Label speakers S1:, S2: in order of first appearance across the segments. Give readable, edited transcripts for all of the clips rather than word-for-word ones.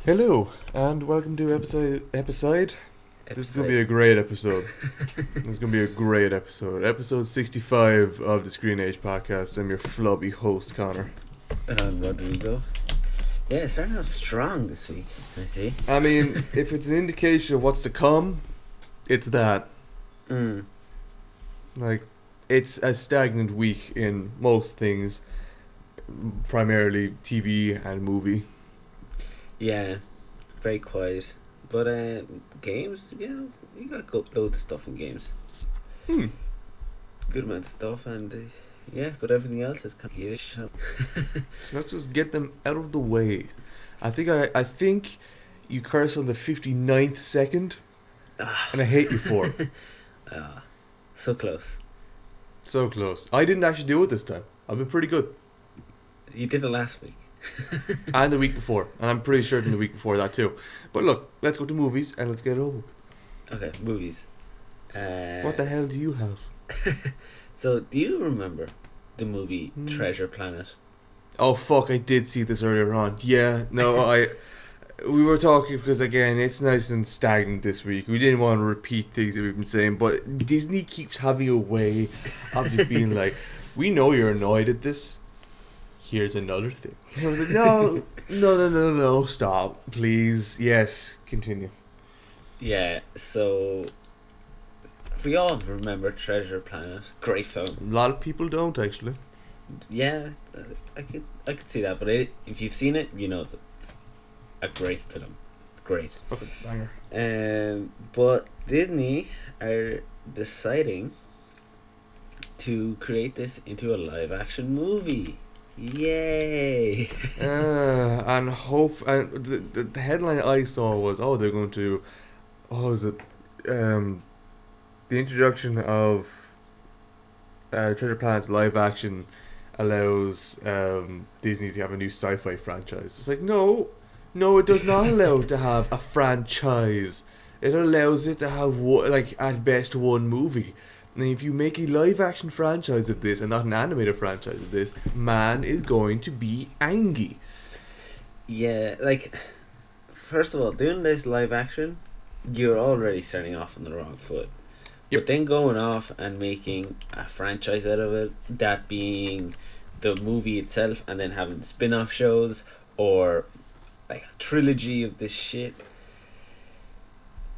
S1: Hello, and welcome to episode. This is going to be a great episode. This is going to be a great episode. Episode 65 of the Screen Age podcast. I'm your flubby host, Connor.
S2: And I'm Rodrigo. Yeah, it's starting out strong this week, I see.
S1: I mean, if it's an indication of what's to come, it's that. Like, it's a stagnant week in most things, primarily TV and movie.
S2: Yeah, very quiet. But games, yeah, we got loads of stuff in games. Good amount of stuff, and yeah, but everything else is kind of ish.
S1: So let's just get them out of the way. I think you curse on the 59th second, and I hate you for it.
S2: So close.
S1: So close. I didn't actually do it this time. I've been pretty good.
S2: You did it last week.
S1: And the week before. And I'm pretty certain the week before that too. But look, let's go to movies and let's get it over with.
S2: Okay, movies.
S1: What the hell do you have?
S2: So, do you remember the movie Treasure Planet?
S1: Oh fuck, I did see this earlier on. Yeah, no, we were talking because again, it's nice and stagnant this week. We didn't want to repeat things that we've been saying, but Disney keeps having a way of just being like, we know you're annoyed at this. Here's another thing. I was like, no, stop, please. Yes, continue.
S2: Yeah, so we all remember Treasure Planet. Great film.
S1: A lot of people don't actually.
S2: Yeah, I could see that, but if you've seen it, you know it's a great film. It's great.
S1: Fucking banger.
S2: But Disney are deciding to create this into a live action movie. Yay!
S1: And hope. And the headline I saw was, they're going to, what was it? The introduction of Treasure Planet's live action allows Disney to have a new sci-fi franchise. It's like, no, it does not allow it to have a franchise. It allows it to have at best one movie. And if you make a live action franchise of this and not an animated franchise of this, man is going to be angry.
S2: Yeah, first of all, doing this live action, you're already starting off on the wrong foot.
S1: Yep.
S2: But then going off and making a franchise out of it, that being the movie itself, and then having spin-off shows or like a trilogy of this shit.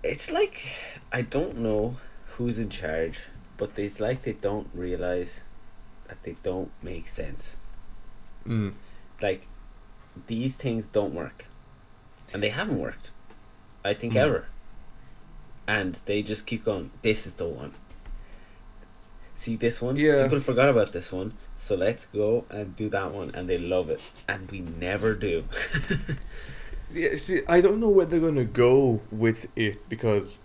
S2: It's like, I don't know who's in charge, but it's like they don't realize that they don't make sense. Like, these things don't work, and they haven't worked, I think, ever. And they just keep going, this is the one. See this one?
S1: Yeah.
S2: People forgot about this one, so let's go and do that one, and they love it. And we never do.
S1: Yeah, see, I don't know where they're going to go with it, because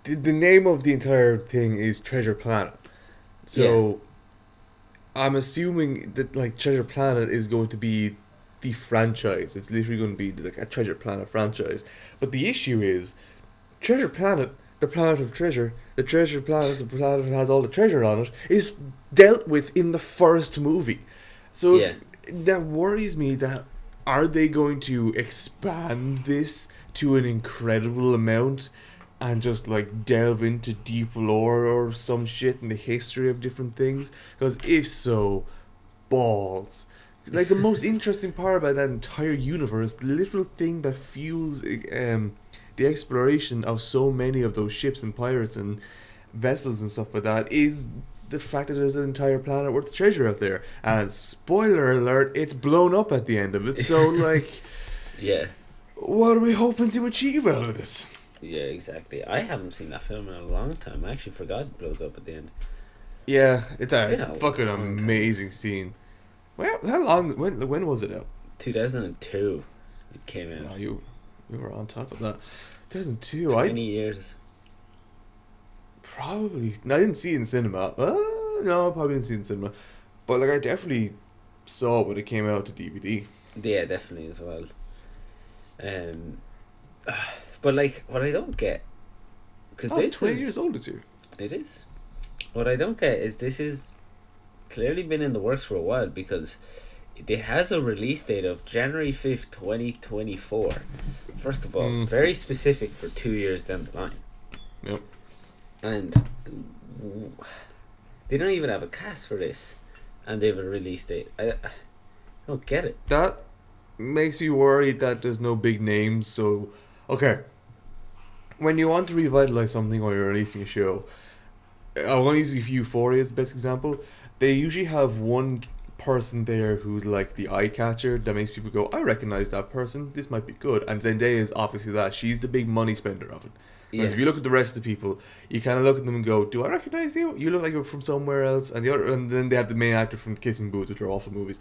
S1: the name of the entire thing is Treasure Planet. So I'm assuming that Treasure Planet is going to be the franchise. It's literally going to be like a Treasure Planet franchise. But the issue is, Treasure Planet, the planet of treasure, the treasure planet, the planet that has all the treasure on it, is dealt with in the first movie. So that worries me. That are they going to expand this to an incredible amount and just delve into deep lore or some shit in the history of different things? Because if so, balls. The most interesting part about that entire universe, the literal thing that fuels the exploration of so many of those ships and pirates and vessels and stuff like that, is the fact that there's an entire planet worth of treasure out there. And spoiler alert, it's blown up at the end of it. So
S2: yeah,
S1: what are we hoping to achieve out of this?
S2: Yeah, exactly. I haven't seen that film in a long time. I actually forgot it blows up at the end.
S1: Yeah, it's a fucking amazing scene. Well, how long? When was it out?
S2: 2002. It came out.
S1: Oh, you were on top of that. 2002.
S2: 20 years.
S1: Probably. I didn't see it in cinema. No, I probably didn't see it in cinema. But I definitely saw it when it came out to DVD.
S2: Yeah, definitely as well. But what I don't get, because
S1: it's 20 years old this year.
S2: It is. What I don't get is this is clearly been in the works for a while, because it has a release date of January 5th, 2024. First of all, very specific for 2 years down the line.
S1: Yep.
S2: And they don't even have a cast for this, and they have a release date. I don't get it.
S1: That makes me worried that there's no big names. So, okay, when you want to revitalize something or you're releasing a show, I want to use Euphoria as the best example. They usually have one person there who's like the eye catcher that makes people go, I recognize that person, this might be good. And Zendaya is obviously that. She's the big money spender of it. Whereas if you look at the rest of the people, you kind of look at them and go, do I recognize you? You look like you're from somewhere else. And then they have the main actor from Kissing Booth, which are awful movies.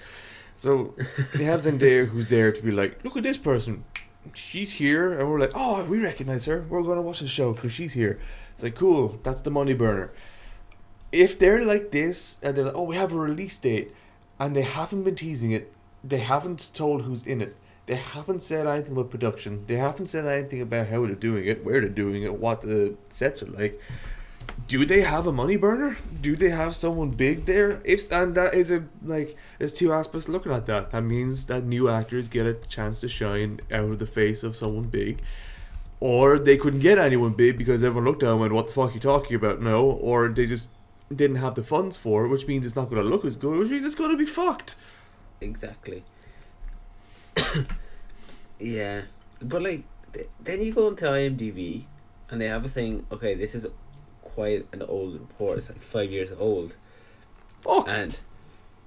S1: So they have Zendaya who's there to be like, look at this person, she's here. And we're like, oh, we recognize her, we're going to watch the show because she's here. It's like, cool, that's the money burner. If they're like this and they're like, oh, we have a release date, and they haven't been teasing it, they haven't told who's in it, they haven't said anything about production, they haven't said anything about how they're doing it, where they're doing it, what the sets are like, do they have a money burner? Do they have someone big there? And that is there's two aspects looking at that. That means that new actors get a chance to shine out of the face of someone big, or they couldn't get anyone big because everyone looked at them and went, what the fuck are you talking about? No, or they just didn't have the funds for it, which means it's not going to look as good, which means it's going to be fucked.
S2: Exactly. Yeah, but like then you go into IMDb and they have a thing. Okay, this is quite an old report. It's like 5 years old.
S1: Fuck.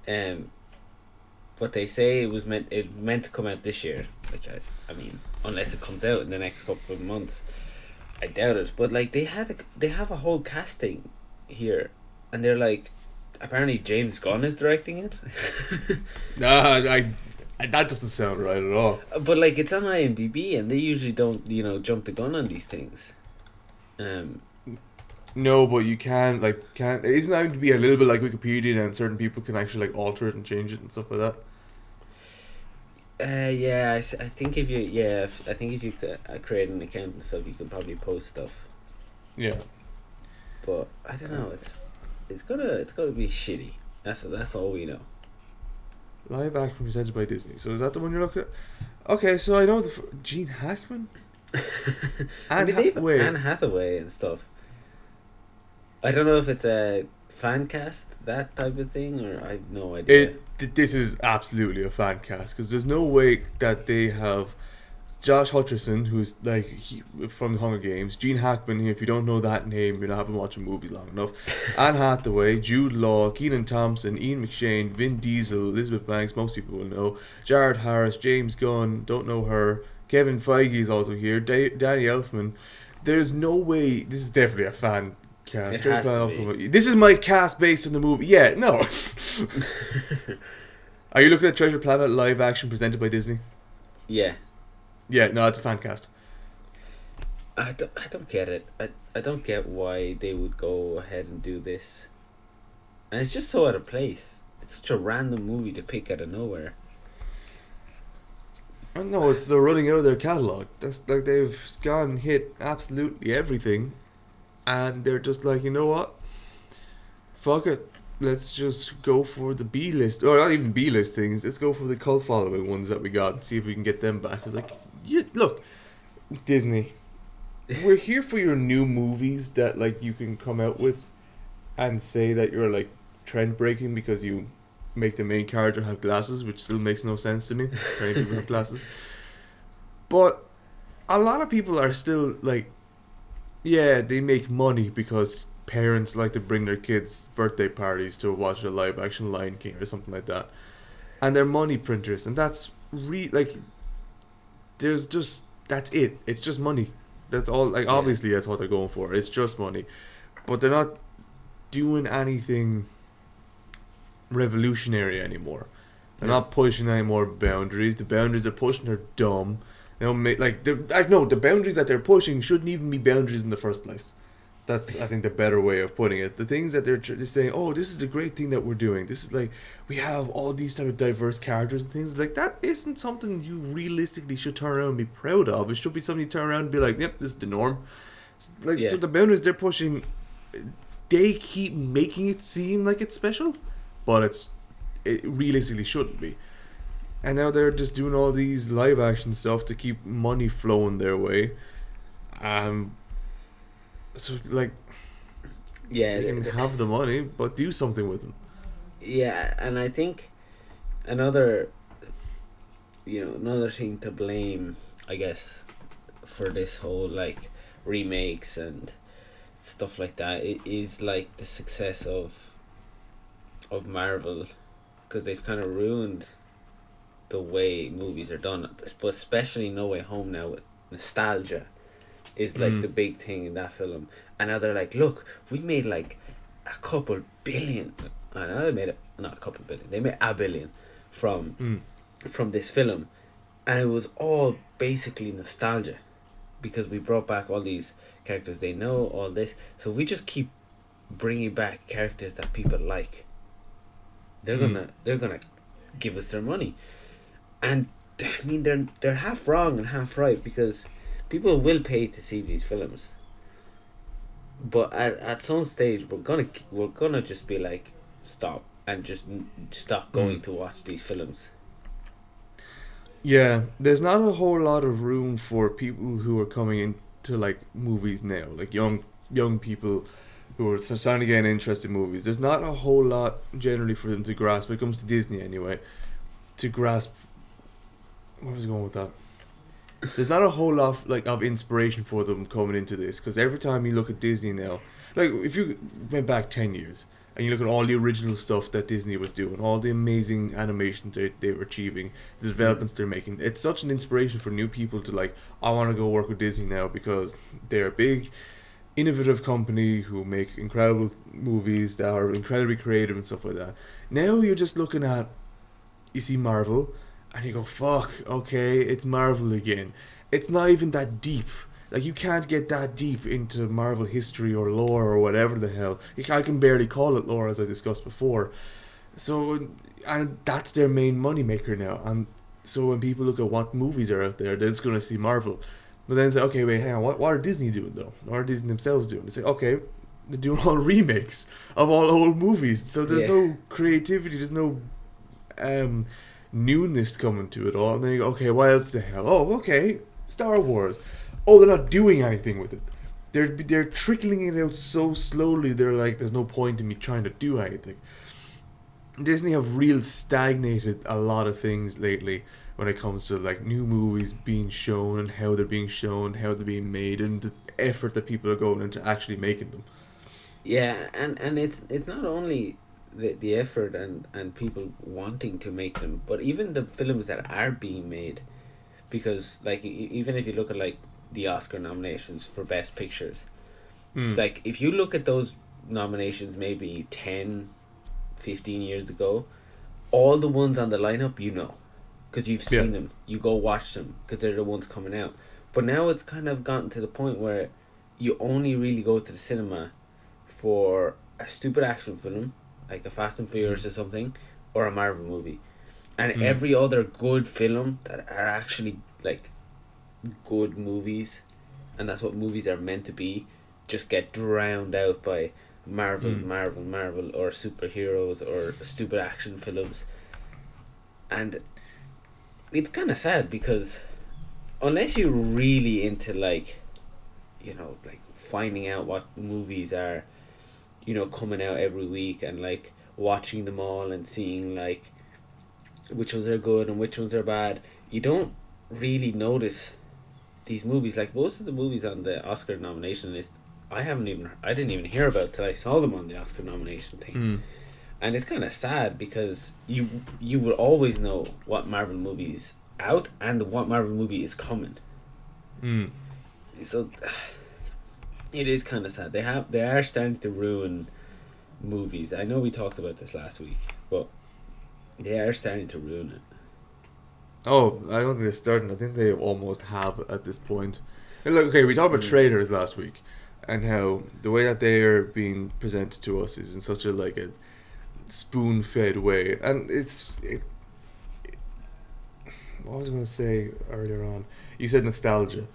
S2: And but they say it meant to come out this year, which I mean, unless it comes out in the next couple of months, I doubt it. But like they have a whole casting here. And they're like, apparently James Gunn is directing it.
S1: That doesn't sound right at all.
S2: But like, it's on IMDb, and they usually don't, jump the gun on these things.
S1: No, but you can isn't IMDb a little bit like Wikipedia, and certain people can actually like alter it and change it and stuff like that?
S2: Yeah, I think if you create an account and stuff, you can probably post stuff.
S1: Yeah.
S2: But I don't know. It's gonna be shitty. That's all we know.
S1: Live action presented by Disney. So is that the one you're looking at? Okay, so I know Gene Hackman.
S2: Anne Hathaway and stuff. I don't know if it's a fan cast, that type of thing, or I have no idea.
S1: This is absolutely a fan cast because there's no way that they have Josh Hutcherson, who's from the Hunger Games, Gene Hackman, if you don't know that name, you haven't watched movies long enough, Anne Hathaway, Jude Law, Kenan Thompson, Ian McShane, Vin Diesel, Elizabeth Banks, most people will know, Jared Harris, James Gunn, don't know her, Kevin Feige is also here, Danny Elfman. There's no way, this is definitely a fan cast.
S2: It has to be.
S1: This is my cast based on the movie. Yeah, no. Are you looking at Treasure Planet live action presented by Disney?
S2: Yeah.
S1: Yeah, no, it's a fan cast.
S2: I don't get it. I don't get why they would go ahead and do this. And it's just so out of place. It's such a random movie to pick out of nowhere.
S1: I know, it's they're running out of their catalogue. That's like they've gone and hit absolutely everything, and they're just like, you know what? Fuck it. Let's just go for the B list, or not even B list things. Let's go for the cult following ones that we got and see if we can get them back. It's like, look, Disney, we're here for your new movies that like you can come out with and say that you're like trend breaking because you make the main character have glasses, which still makes no sense to me. Many people have glasses, but a lot of people are still like, yeah, they make money because parents like to bring their kids' birthday parties to watch a live action Lion King or something like that, and they're money printers, and that's there's just, that's it. It's just money. That's all. Like, obviously that's what they're going for. It's just money, but they're not doing anything revolutionary anymore. They're not pushing any more boundaries. The boundaries they're pushing are dumb. They don't make the boundaries that they're pushing shouldn't even be boundaries in the first place. That's, I think, the better way of putting it. The things that they're saying, oh, this is the great thing that we're doing. This is like, we have all these type of diverse characters and things like that. Isn't something you realistically should turn around and be proud of. It should be something you turn around and be like, yep, this is the norm. So the boundaries they're pushing, they keep making it seem like it's special, but it realistically shouldn't be. and now they're just doing all these live action stuff to keep money flowing their way. So like,
S2: Yeah,
S1: they can have the money, but do something with them.
S2: yeah, and I think another, another thing to blame, I guess, for this whole like remakes and stuff like that, it is like the success of Marvel, because they've kind of ruined the way movies are done, but especially No Way Home now with nostalgia is like the big thing in that film. And now they're like, look, we made like a couple billion. I know they made not a couple billion. They made a billion from this film, and it was all basically nostalgia, because we brought back all these characters they know, all this. So we just keep bringing back characters that people like. They're gonna give us their money, and I mean they're half wrong and half right, because people will pay to see these films, but at some stage we're gonna just be like, stop, and just stop going to watch these films.
S1: Yeah, there's not a whole lot of room for people who are coming into like movies now, like young people who are starting to get interested in movies. There's not a whole lot generally for them to grasp when it comes to Disney anyway. To grasp, where was I going with that? There's not a whole lot like of inspiration for them coming into this, because every time you look at Disney now, like if you went back 10 years and you look at all the original stuff that Disney was doing, all the amazing animation they were achieving, the developments they're making, it's such an inspiration for new people to like, I want to go work with Disney now because they're a big, innovative company who make incredible movies that are incredibly creative and stuff like that. Now you're just looking at, you see Marvel, and you go, fuck, okay, it's Marvel again. It's not even that deep. Like, you can't get that deep into Marvel history or lore or whatever the hell. I can barely call it lore, as I discussed before. So, and that's their main moneymaker now. And so when people look at what movies are out there, they're just going to see Marvel. But then say, okay, wait, hang on, what are Disney doing though? What are Disney themselves doing? They say, okay, they're doing all remakes of all old movies. So there's no creativity, there's no newness coming to it all. And then you go, okay, what else the hell? Oh, okay, Star Wars. Oh, they're not doing anything with it. They're trickling it out so slowly. They're like, there's no point in me trying to do anything. Disney have real stagnated a lot of things lately when it comes to like new movies being shown and how they're being shown, how they're being made, and the effort that people are going into actually making them.
S2: Yeah, and it's not only the effort and people wanting to make them, but even the films that are being made, because like even if you look at like the Oscar nominations for Best Pictures, like if you look at those nominations maybe 10, 15 years ago, all the ones on the lineup, because you've seen them, you go watch them because they're the ones coming out. But now it's kind of gotten to the point where you only really go to the cinema for a stupid action film like a Fast and Furious or something, or a Marvel movie, and every other good film that are actually like good movies, and that's what movies are meant to be, just get drowned out by Marvel, or superheroes or stupid action films. And it's kind of sad, because unless you're really into like finding out what movies are coming out every week, and like watching them all and seeing like which ones are good and which ones are bad, you don't really notice these movies. Like most of the movies on the Oscar nomination list, I didn't even hear about till I saw them on the Oscar nomination thing. And it's kind of sad, because you will always know what Marvel movie is out and what Marvel movie is coming. So it is kind of sad. They are starting to ruin movies. I know we talked about this last week, but they are starting to ruin it.
S1: Oh, I don't think they're starting. I think they almost have at this point. And look, okay, we talked about trailers last week, and how the way that they are being presented to us is in such a like a spoon-fed way, and what was I going to say earlier on? You said nostalgia.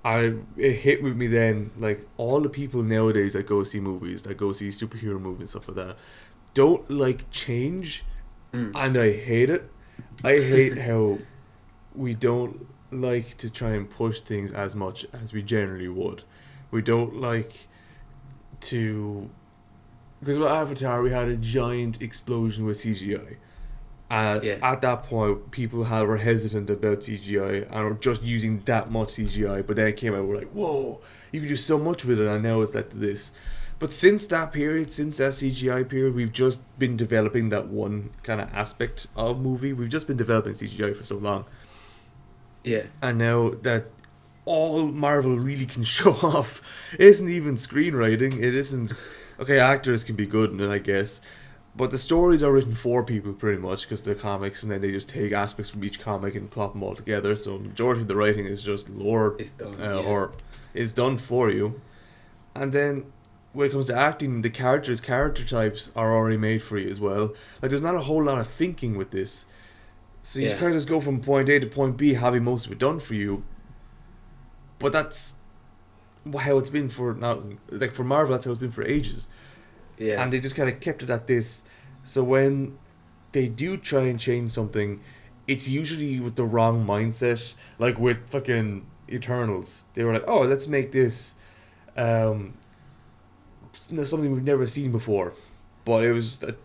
S1: It hit with me then, like all the people nowadays that go see movies, that go see superhero movies and stuff like that, don't like change, and I hate it, I hate how we don't like to try and push things as much as we generally would. We don't like to, because with Avatar we had a giant explosion with CGI.
S2: Yeah,
S1: At that point, people were hesitant about CGI and were just using that much CGI. But then it came out, we're like, whoa, you can do so much with it, and now it's like this. But since that period, since that CGI period, we've just been developing that one kind of aspect of movie. We've just been developing CGI for so long.
S2: yeah,
S1: And now that all Marvel really can show off isn't even screenwriting, it isn't. Okay, actors can be good in it, I guess. But the stories are written for people pretty much because they're comics, and then they just take aspects from each comic and plot them all together. So the majority of the writing is just lore,
S2: it's done.
S1: or is done for you. And then when it comes to acting, the character types are already made for you as well. Like there's not a whole lot of thinking with this, so you
S2: Yeah,
S1: kind of just go from point A to point B, having most of it done for you. But that's how it's been for now. Like for Marvel, that's how it's been for ages,
S2: yeah,
S1: and they just kind of kept it at this. So when they do try and change something, it's usually with the wrong mindset. Like with fucking Eternals, they were like, "Oh, let's make this um, something we've never seen before." But it was to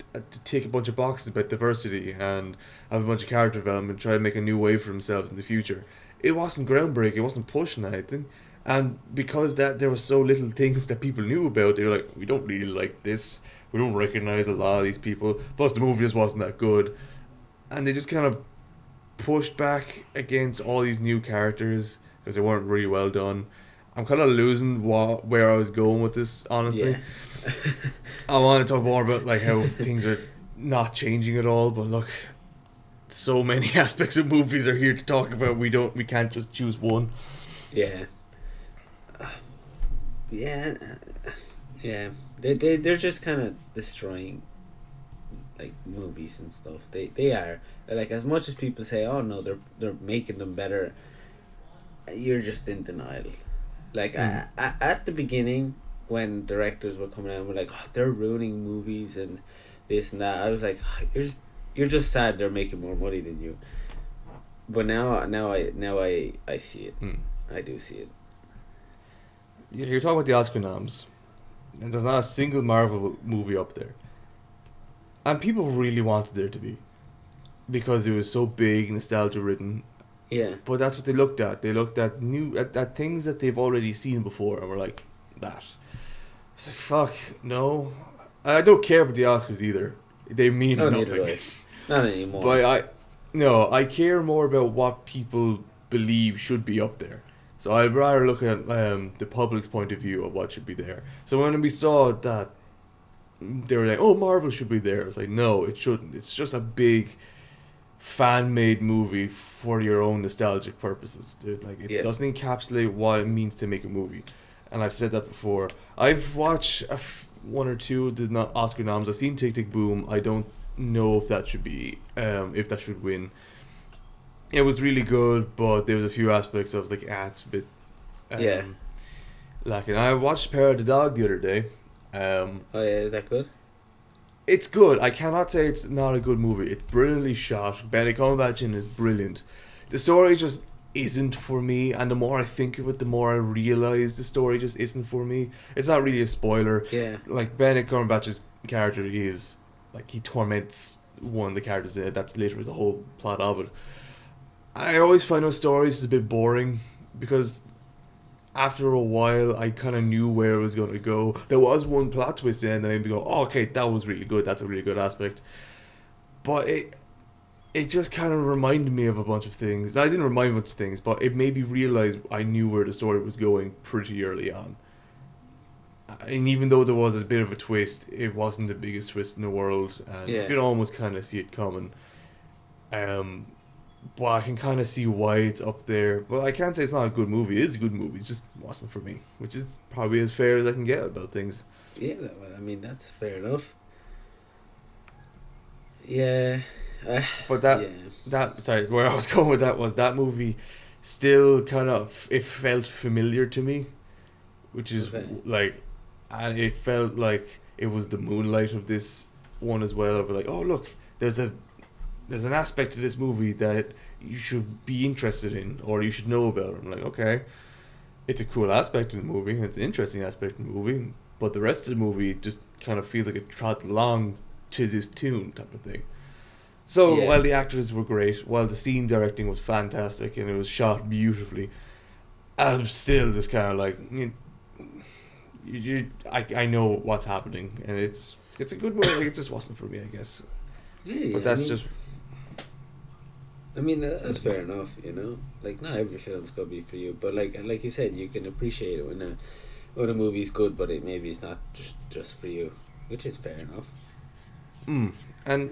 S1: take a bunch of boxes about diversity and have a bunch of character development, try to make a new way for themselves in the future. It wasn't groundbreaking. It wasn't pushing anything. And because that there were so little things that people knew about, they were like, we don't really like this. We don't recognize a lot of these people. Plus, the movie just wasn't that good. And they just kind of pushed back against all these new characters because they weren't really well done. I'm kind of losing where I was going with this, honestly.
S2: yeah.
S1: I want to talk more about like how things are not changing at all, but look, so many aspects of movies are here to talk about. We can't just choose one.
S2: Yeah. Yeah. They're just kind of destroying like movies and stuff. They are like, as much as people say, oh no, they're making them better. You're just in denial. Like at the beginning, when directors were coming out and were like, oh, they're ruining movies and this and that, I was like, oh, you're just sad they're making more money than you. But now I see it. I do see it.
S1: Yeah, you're talking about the Oscar noms, and there's not a single Marvel movie up there, and people really wanted there to be, because it was so big, nostalgia ridden.
S2: Yeah.
S1: But that's what they looked at. They looked at at things that they've already seen before, and were like, that. It's like, fuck, no. I don't care about the Oscars either. They mean
S2: No,
S1: nothing.
S2: neither do I. Not anymore.
S1: But I care more about what people believe should be up there. So I'd rather look at the public's point of view of what should be there. So when we saw that they were like, "Oh, Marvel should be there," I was like, "No, it shouldn't. It's just a big fan-made movie for your own nostalgic purposes. It doesn't encapsulate what it means to make a movie." And I've said that before. I've watched one or two of the Oscar noms. I've seen Tick Tick Boom. I don't know if that should be if that should win. It was really good, but there was a few aspects I was like, it's a bit lacking. I watched Power of the Dog the other day.
S2: Oh yeah, is that good?
S1: It's good. I cannot say it's not a good movie. It's brilliantly shot. Benedict Cumberbatch is brilliant. The story just isn't for me, and the more I think of it, the more I realise the story just isn't for me. It's not really a spoiler.
S2: Yeah.
S1: Like, Benedict Cumberbatch's character is, like, he torments one of the characters in it. That's literally the whole plot of it. I always find those stories a bit boring, because after a while I kind of knew where it was going to go. There was one plot twist in it, and then I'd go, oh, okay, that was really good. That's a really good aspect. But it just kind of reminded me of a bunch of things. Now, I didn't remind me of a bunch of things, but it made me realize I knew where the story was going pretty early on. And even though there was a bit of a twist, it wasn't the biggest twist in the world, and you could almost kind of see it coming. But I can kind of see why it's up there. But I can't say it's not a good movie. It is a good movie. It just wasn't for me, which is probably as fair as I can get about things.
S2: Yeah, well, I mean, that's fair enough. Yeah.
S1: But sorry, where I was going with that was that movie still kind of, it felt familiar to me, which is like, and it felt like it was the moonlight of this one as well. Of like, oh look, there's a there's an aspect to this movie that you should be interested in or you should know about. I'm like, okay, it's a cool aspect of the movie, it's an interesting aspect of the movie, but the rest of the movie just kind of feels like it trot along to this tune type of thing. So
S2: Yeah.
S1: while the actors were great, while the scene directing was fantastic and it was shot beautifully, I'm still just kind of like, I know what's happening, and it's a good movie. Like, it just wasn't for me, I guess.
S2: Yeah,
S1: But that's just
S2: I mean, that's fair enough, you know. Like, not every film's gonna be for you, but like you said, you can appreciate it when a movie's good, but maybe it's not just for you, which is fair enough.
S1: and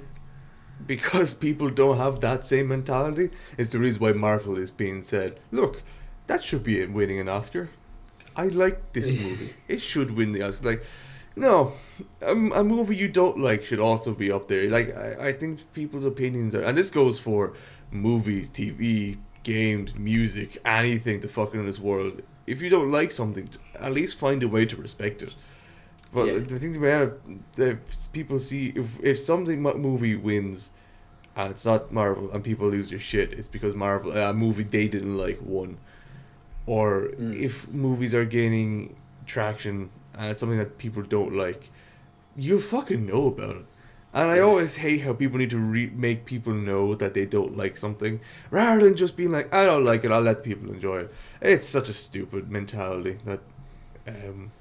S1: because people don't have that same mentality, is the reason why Marvel is being said, look, that should be winning an Oscar. I like this movie. It should win the Oscar. Like, no, a movie you don't like should also be up there. Like, I think people's opinions are, and this goes for movies, TV, games, music, anything to fucking in this world. If you don't like something, at least find a way to respect it. But
S2: Yeah.
S1: the thing about that people see, if something movie wins and it's not Marvel and people lose their shit, it's because Marvel, a movie they didn't like, won. Or if movies are gaining traction and it's something that people don't like, you fucking know about it. And I
S2: Yeah.
S1: always hate how people need to make people know that they don't like something rather than just being like, I don't like it, I'll let people enjoy it. It's such a stupid mentality that um,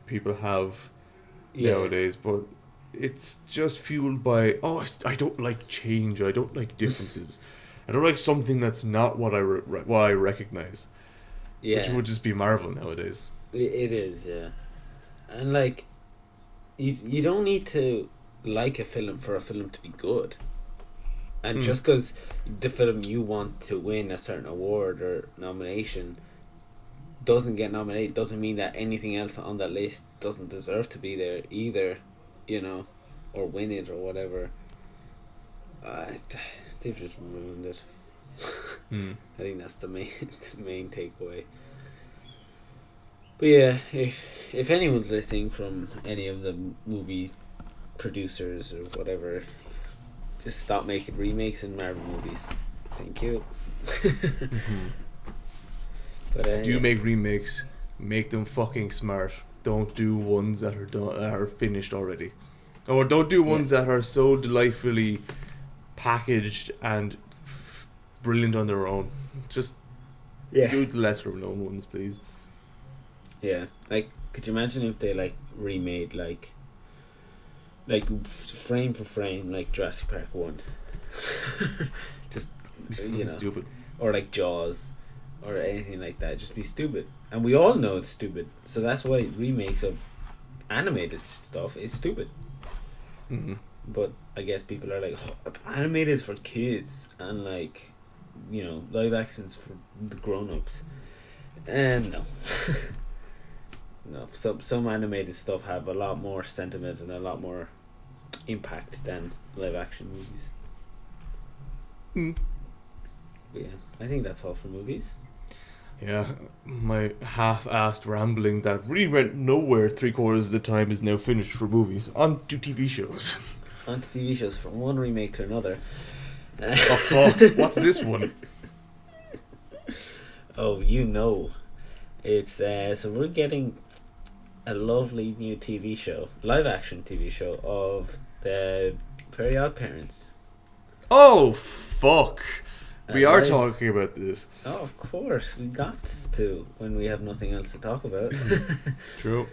S1: people have
S2: Yeah.
S1: nowadays, but it's just fueled by, oh, I don't like change, I don't like differences, I don't like something that's not what what I recognize, which
S2: Yeah.
S1: would just be Marvel nowadays.
S2: It is, yeah. And like, you don't need to like a film for a film to be good. And just because the film you want to win a certain award or nomination doesn't get nominated doesn't mean that anything else on that list doesn't deserve to be there either, you know, or win it or whatever. They've just ruined it. I think that's the main takeaway. But yeah, if anyone's listening from any of the movie producers or whatever, just stop making remakes in Marvel movies. Thank you. But
S1: Do make remakes, make them fucking smart. Don't do ones that are finished already, or don't do ones that are so delightfully packaged and brilliant on their own. Just do the lesser known ones, please.
S2: Yeah, like, could you imagine if they like remade like frame for frame like Jurassic Park 1? Just, you know,
S1: stupid.
S2: Or like Jaws or anything like that. Just be stupid, and we all know it's stupid, so that's why remakes of animated stuff is stupid. But I guess people are like, oh, animated for kids, and like, you know, live actions for the grown-ups. And no. No, some animated stuff have a lot more sentiment and a lot more impact than live action movies. But yeah, I think that's all for movies.
S1: Yeah, my half-assed rambling that really went nowhere 3/4 of the time is now finished for movies. On to TV shows.
S2: On to TV shows, from one remake to another.
S1: Oh fuck, what's this one?
S2: Oh, you know. It's, so we're getting a lovely new TV show, live action TV show of the Very Odd Parents.
S1: Oh fuck. We are
S2: live-
S1: talking about this.
S2: Oh, of course, we got to when we have nothing else to talk about.
S1: True.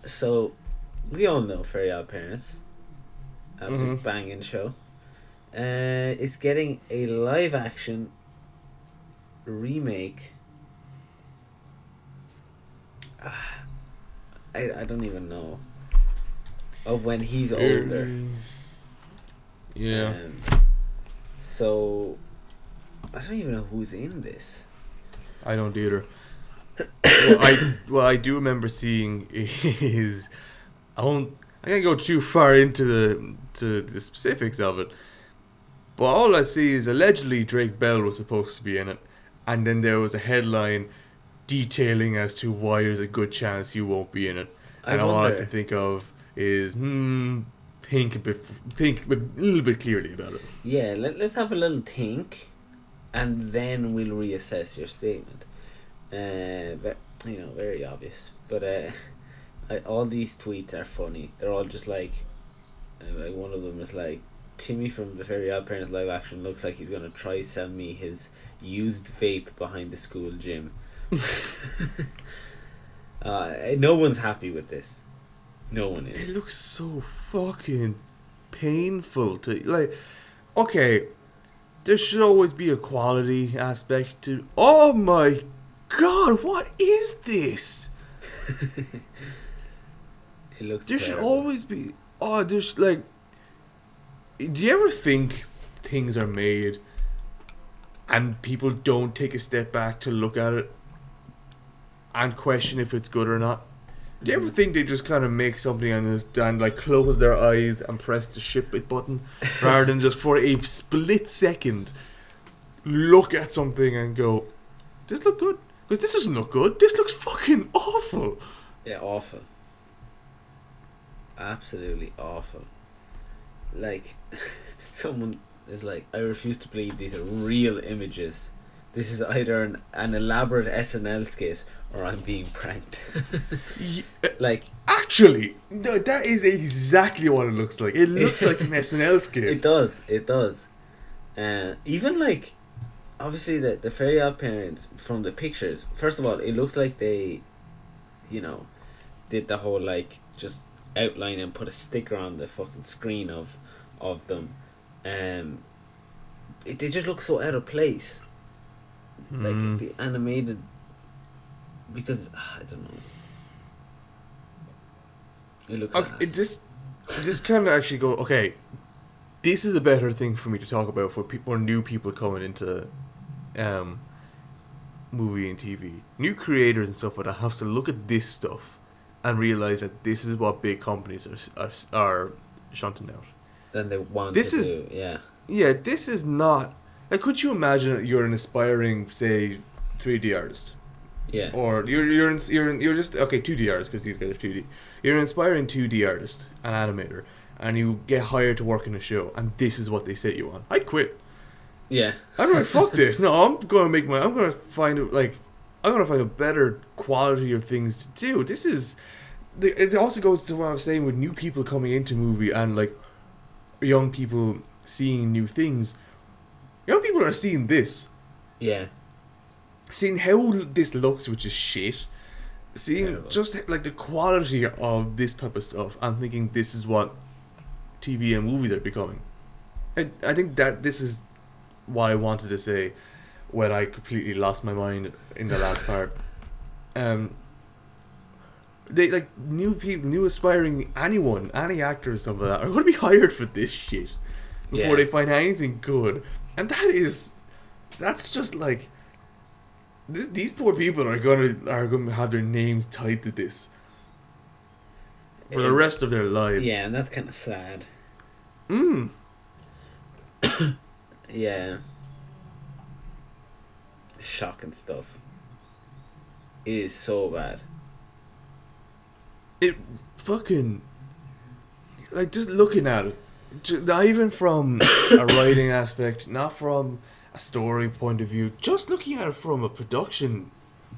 S2: So, we all know Very Odd Parents. Absolute banging show. It's getting a live action remake. I don't even know. Of when he's older.
S1: Yeah.
S2: So, I don't even know who's in this.
S1: I don't either. I do remember seeing his. I can't go too far into the specifics of it, but all I see is allegedly Drake Bell was supposed to be in it, and then there was a headline detailing as to why there's a good chance he won't be in it. And all I can think of is think a little bit clearly about it.
S2: Yeah, let's have a little think, and then we'll reassess your statement. But very obvious. But all these tweets are funny. They're all just like one of them is like, Timmy from the Fairy Odd Parents live action looks like he's gonna try sell me his used vape behind the school gym. No one's happy with this. No one is.
S1: It looks so fucking painful to like. Okay, there should always be a quality aspect to. Oh my god, what is this?
S2: It looks.
S1: There
S2: terrible.
S1: should always be. Oh, there's like. Do you ever think things are made and people don't take a step back to look at it and question if it's good or not? Do you ever think they just kind of make something and like close their eyes and press the ship it button rather than just for a split second look at something and go, this look good? Because this doesn't look good. This looks fucking awful.
S2: Yeah, awful. Absolutely awful. Like, someone is like, I refuse to believe these are real images. This is either an elaborate SNL skit or I'm being pranked. Like,
S1: actually, that is exactly what it looks like. It looks like an SNL skit.
S2: It does. Even like, obviously the Fairy Odd Parents from the pictures. First of all, it looks like they, did the whole like just outline and put a sticker on the fucking screen of them. They just look so out of place. Like the animated, because I don't know. It looks.
S1: Okay, it just kind of actually go. Okay, this is a better thing for me to talk about for people, or new people coming into, movie and TV. New creators and stuff like that have to look at this stuff and realize that this is what big companies are shunting out.
S2: Then they want
S1: this
S2: to
S1: is
S2: do, yeah.
S1: Yeah, this is not. Like, could you imagine you're an aspiring, say, 3D artist?
S2: Yeah.
S1: Or you're just okay 2D artist because these guys are 2D. You're an aspiring 2D artist, an animator, and you get hired to work in a show, and this is what they set you on. I'd quit.
S2: Yeah.
S1: I'm like, fuck this. No, I'm gonna find a better quality of things to do. This is. It also goes to what I was saying with new people coming into movie and like young people seeing new things. Young people are seeing this.
S2: Yeah.
S1: Seeing how this looks, which is shit. Seeing
S2: Terrible.
S1: just like the quality of this type of stuff and thinking this is what TV and movies are becoming. I think that this is what I wanted to say when I completely lost my mind in the last part. They like new people, new aspiring any actors, stuff like that are going to be hired for this shit before they find anything good, and that's just like these poor people are gonna have their names tied to this for the rest of their lives.
S2: Yeah, and that's kind of sad. Yeah. Shocking stuff. It is so bad.
S1: It fucking, like, just looking at it, not even from a writing aspect, not from a story point of view, just looking at it from a production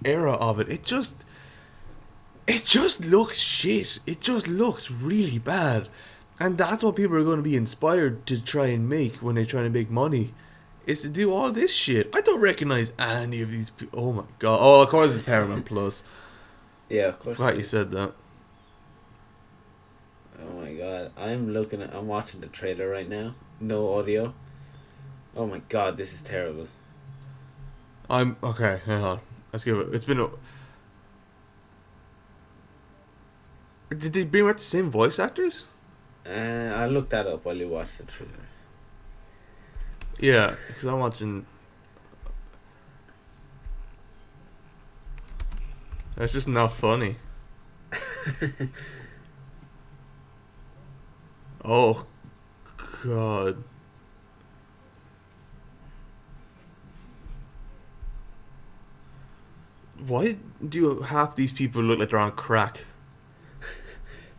S1: era of it, it just looks shit. It just looks really bad. And that's what people are going to be inspired to try and make when they try to make money, is to do all this shit. I don't recognize any of these people. Oh my god. Oh, of course it's Paramount Plus.
S2: Yeah, of course.
S1: I forgot you said that.
S2: Oh my god. I'm watching the trailer right now. No audio. Oh my god, this is terrible.
S1: Okay, hang on. Let's give it. It's been Did they bring back the same voice actors?
S2: I'll look that up while you watch the trailer.
S1: Yeah, because I'm watching. It's just not funny. Oh, God. Why do half these people look like they're on crack?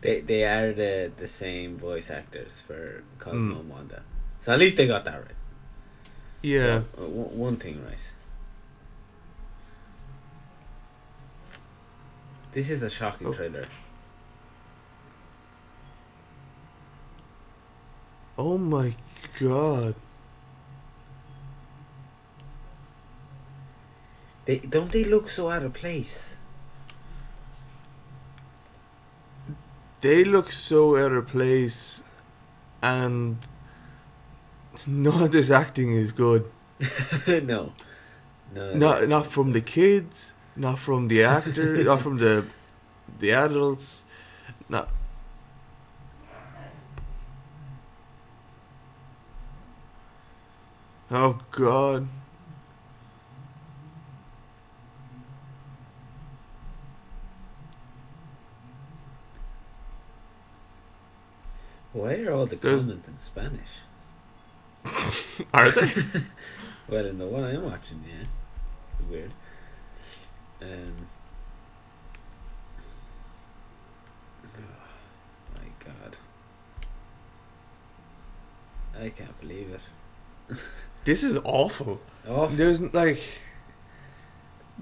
S2: They are the same voice actors for Cosmo and Wanda, so at least they got that right.
S1: Yeah.
S2: Well, one thing right. This is a shocking trailer.
S1: Oh my god.
S2: They look so out of place.
S1: They look so out of place, and none of this acting is good.
S2: No.
S1: Not from the kids, not from the actor, not from the adults. Not. Oh god.
S2: Why are all the comments in Spanish?
S1: Are they?
S2: Well, in the one I'm watching, yeah. It's weird. Oh my god. I can't believe it.
S1: This is awful.
S2: Awful.
S1: There's like,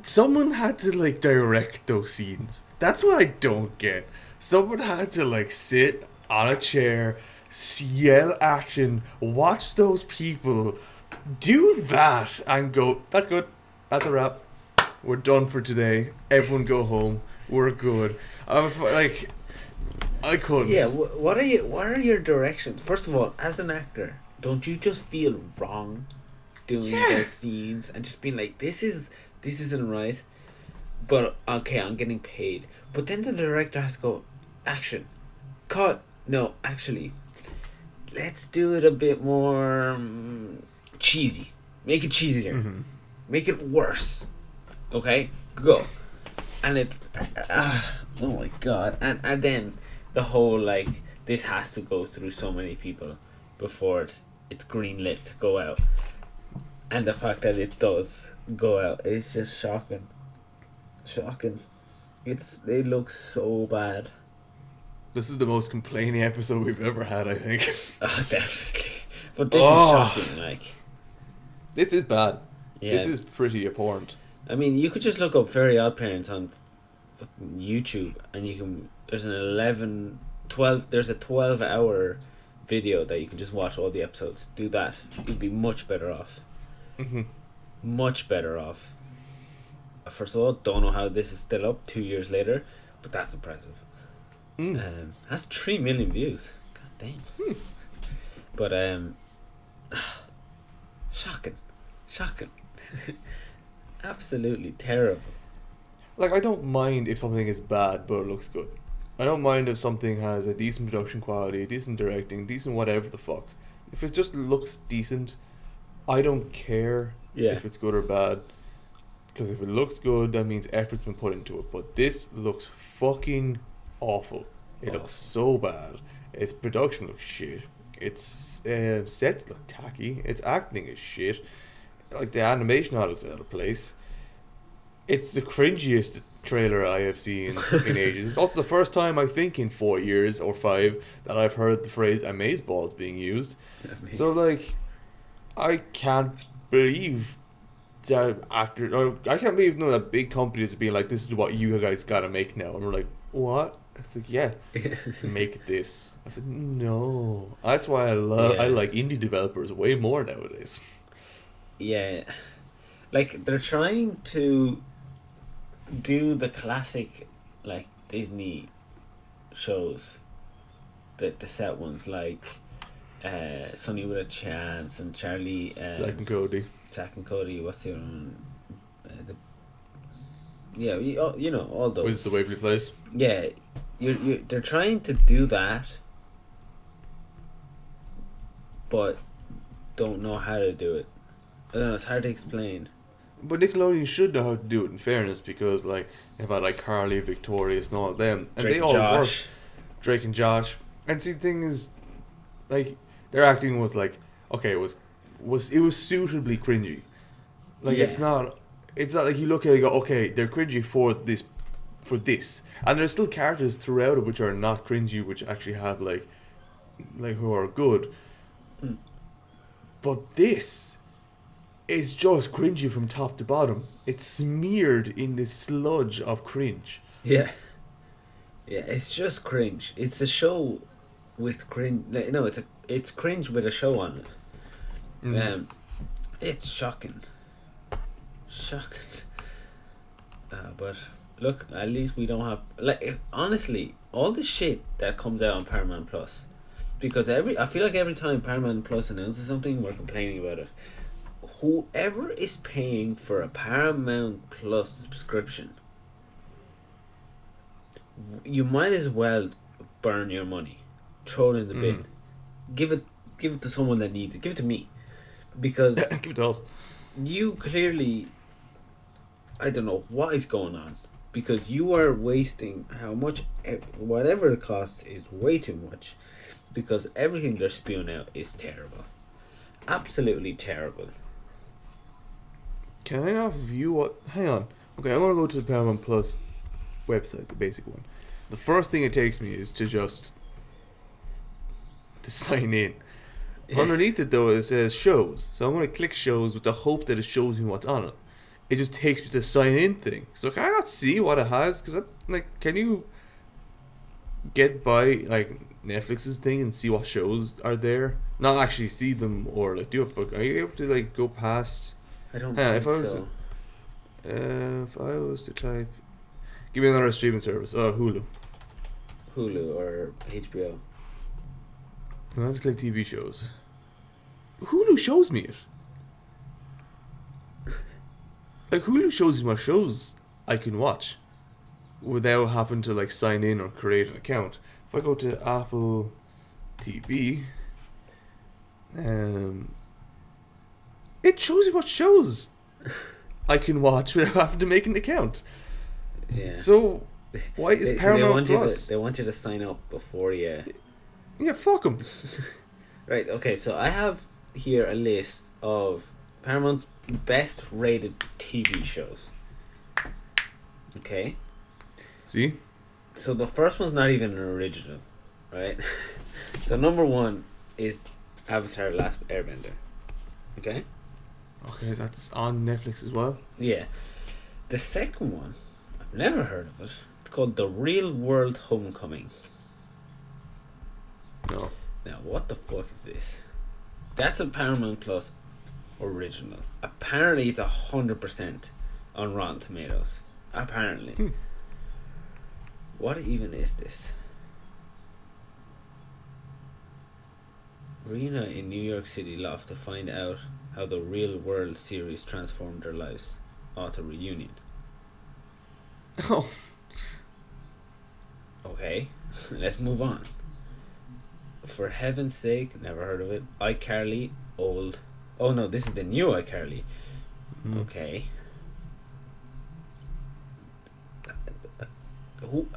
S1: someone had to like direct those scenes. That's what I don't get. Someone had to like sit on a chair, yell action, watch those people do that, and go, that's good, that's a wrap, we're done for today, everyone go home, we're good. Like, I couldn't.
S2: Yeah, what are your directions? First of all, as an actor, don't you just feel wrong doing those scenes and just being like, this isn't right, but okay, I'm getting paid. But then the director has to go, action, cut. No, actually, let's do it a bit more cheesy. Make it cheesier.
S1: Mm-hmm.
S2: Make it worse. Okay, go. And it, oh my god, and then the whole like, this has to go through so many people before it's greenlit to go out, and the fact that it does go out is just shocking. They look so bad.
S1: This is the most complaining episode we've ever had, I think.
S2: Oh, definitely. But this is shocking, like.
S1: This is bad.
S2: Yeah.
S1: This is pretty abhorrent.
S2: I mean, you could just look up Very Odd Parents on fucking YouTube, and you can. There's there's a 12-hour video that you can just watch all the episodes. Do that. You'd be much better off.
S1: Mm-hmm.
S2: Much better off. First of all, don't know how this is still up 2 years later, but that's impressive. That's 3 million views. God damn. But shocking. Absolutely terrible.
S1: Like, I don't mind if something is bad but it looks good. I don't mind if something has a decent production quality, decent directing, decent whatever the fuck. If it just looks decent, I don't care if it's good or bad. Because if it looks good, that means effort's been put into it. But this looks fucking awful. It looks so bad. Its production looks shit. Its sets look tacky. Its acting is shit. Like, the animation all looks out of place. It's the cringiest trailer I have seen in ages. It's also the first time, I think, in 4 years or 5 that I've heard the phrase amazeballs being used. So, like, I can't believe that actors, or I can't believe none of the big companies are being like, this is what you guys gotta make now. And we're like, what? It's like, yeah, make this. I said, no. That's why I like indie developers way more nowadays.
S2: Yeah. Like, they're trying to do the classic, like, Disney shows, the set ones, like Sonny with a Chance and Charlie,
S1: Zack and Cody,
S2: what's the other one? You know, all those.
S1: Where's the Waverly Place?
S2: Yeah, they're trying to do that, but don't know how to do it. I don't know, it's hard to explain.
S1: But Nickelodeon should know how to do it, in fairness, because like they've had like Carly, Victorious, and all of them, and they all work. Drake and Josh. And see, the thing is, like, their acting was like, okay, it was suitably cringy. Like, it's not like you look at it and go, okay, they're cringy for this for this. And there's still characters throughout it which are not cringy, which actually have like who are good.
S2: Mm.
S1: But this is just cringy from top to bottom. It's smeared in this sludge of cringe.
S2: Yeah. Yeah, it's just cringe. It's a show with cringe. Like, no, it's cringe with a show on it. It's shocking. Shocking. But look, at least we don't have honestly all the shit that comes out on Paramount Plus, because I feel like every time Paramount Plus announces something, we're complaining about it. Whoever is paying for a Paramount Plus subscription, you might as well burn your money, throw it in the bin, give it to someone that needs it. Give it to me, because
S1: give it to us.
S2: You clearly, I don't know what is going on, because you are wasting how much, whatever it costs is way too much, because everything they're spewing out is terrible, absolutely terrible.
S1: Can I not view what? Hang on. Okay, I'm gonna go to the Paramount Plus website, the basic one. The first thing it takes me is to sign in. Yeah. Underneath it though, it says shows. So I'm going to click shows with the hope that it shows me what's on it. It just takes me to the sign in thing. So can I not see what it has? Because can you get by like Netflix's thing and see what shows are there? Not actually see them or like do it, but are you able to like go past?
S2: I don't think so.
S1: If I was to type, give me another streaming service. Hulu
S2: or HBO.
S1: Let's click TV shows. Hulu shows me it. Like Hulu shows me what shows I can watch without having to like sign in or create an account. If I go to Apple TV, it shows me what shows I can watch without having to make an account.
S2: Yeah.
S1: So why is Paramount Plus?
S2: They want you to sign up before you.
S1: Yeah, fuck them.
S2: Right, okay, so I have here a list of Paramount's best rated TV shows. Okay?
S1: See?
S2: So the first one's not even an original, right? So number one is Avatar: The Last Airbender. Okay?
S1: Okay, that's on Netflix as well?
S2: Yeah. The second one, I've never heard of it. It's called The Real World Homecoming.
S1: No.
S2: Now, what the fuck is this? That's a Paramount Plus original. Apparently, it's 100% on Rotten Tomatoes. Apparently. What even is this? Rena in New York City loft to find out how the Real World series transformed their lives. Author reunion.
S1: Oh.
S2: Okay, let's move on. For heaven's sake, never heard of it. iCarly, old. Oh no, this is the new iCarly. Okay.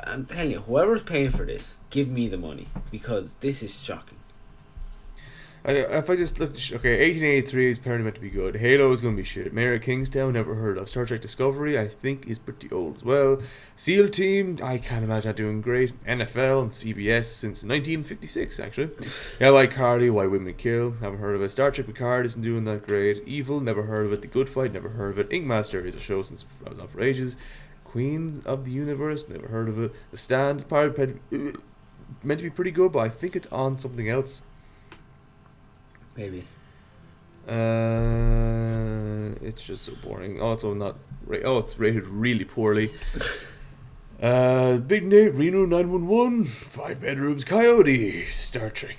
S2: I'm telling you, whoever's paying for this, give me the money, because this is shocking.
S1: If I just look, okay, 1883 is apparently meant to be good. Halo is going to be shit. Mayor of Kingstown, never heard of. Star Trek Discovery, I think, is pretty old as well. SEAL Team, I can't imagine that doing great. NFL and CBS since 1956, actually. Yeah, iCarly, Why Women Kill, haven't heard of it. Star Trek Picard isn't doing that great. Evil, never heard of it. The Good Fight, never heard of it. Ink Master is a show since I was on for ages. Queens of the Universe, never heard of it. The Stand, meant to be pretty good, but I think it's on something else.
S2: Maybe.
S1: It's just so boring. Also not. It's rated really poorly. Big Nate, Reno 911, 5 Bedrooms, Coyote, Star Trek,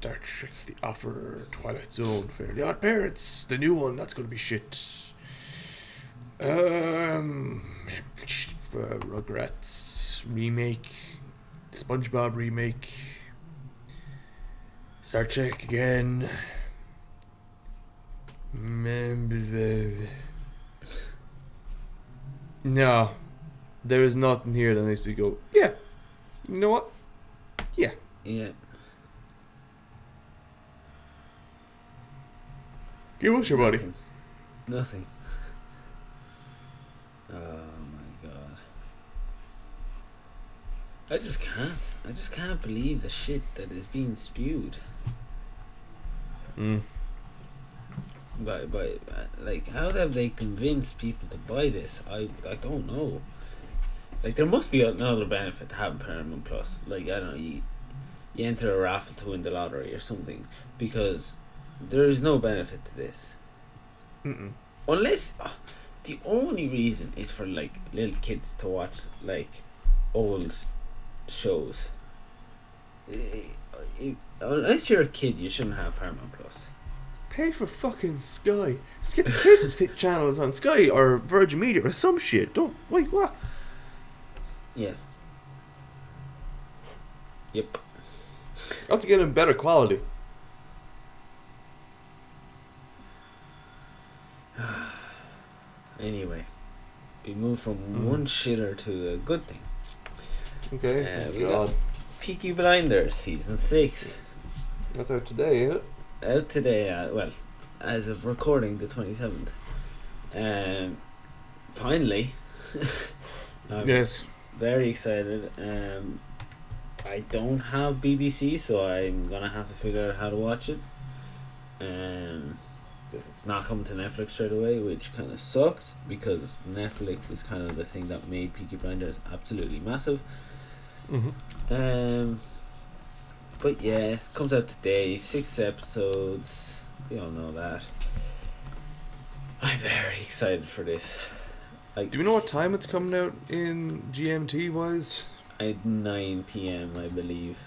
S1: The Offer, Twilight Zone, Fairly Odd Parents, the new one. That's gonna be shit. Rugrats remake, SpongeBob remake. Star Trek again. No. There is nothing here that makes me go, yeah. You know what? Yeah.
S2: Yeah.
S1: Give us your money.
S2: Nothing. Oh my god. I just can't. I just can't believe the shit that is being spewed. By like, how have they convinced people to buy this? I don't know. Like, there must be another benefit to having Paramount Plus. Like, I don't know, you enter a raffle to win the lottery or something, because there is no benefit to this. Unless the only reason is for like little kids to watch like old shows. Unless you're a kid, you shouldn't have Paramount Plus.
S1: Pay for fucking Sky. Just get the kids' channels on Sky or Virgin Media or some shit. Don't wait. What?
S2: Yeah. Yep.
S1: I have to get in better quality.
S2: Anyway, we moved from one shitter to a good thing.
S1: Okay.
S2: We got Peaky Blinders season 6.
S1: That's out today, ain't it?
S2: Out today. Well, as of recording, the 27th. Finally.
S1: Yes.
S2: Very excited. I don't have BBC, so I'm gonna have to figure out how to watch it. Because it's not coming to Netflix straight away, which kind of sucks, because Netflix is kind of the thing that made Peaky Blinders absolutely massive. But yeah, it comes out today, 6 episodes. We all know that. I'm very excited for this.
S1: Do we know what time it's coming out in GMT wise?
S2: At 9 p.m, I believe.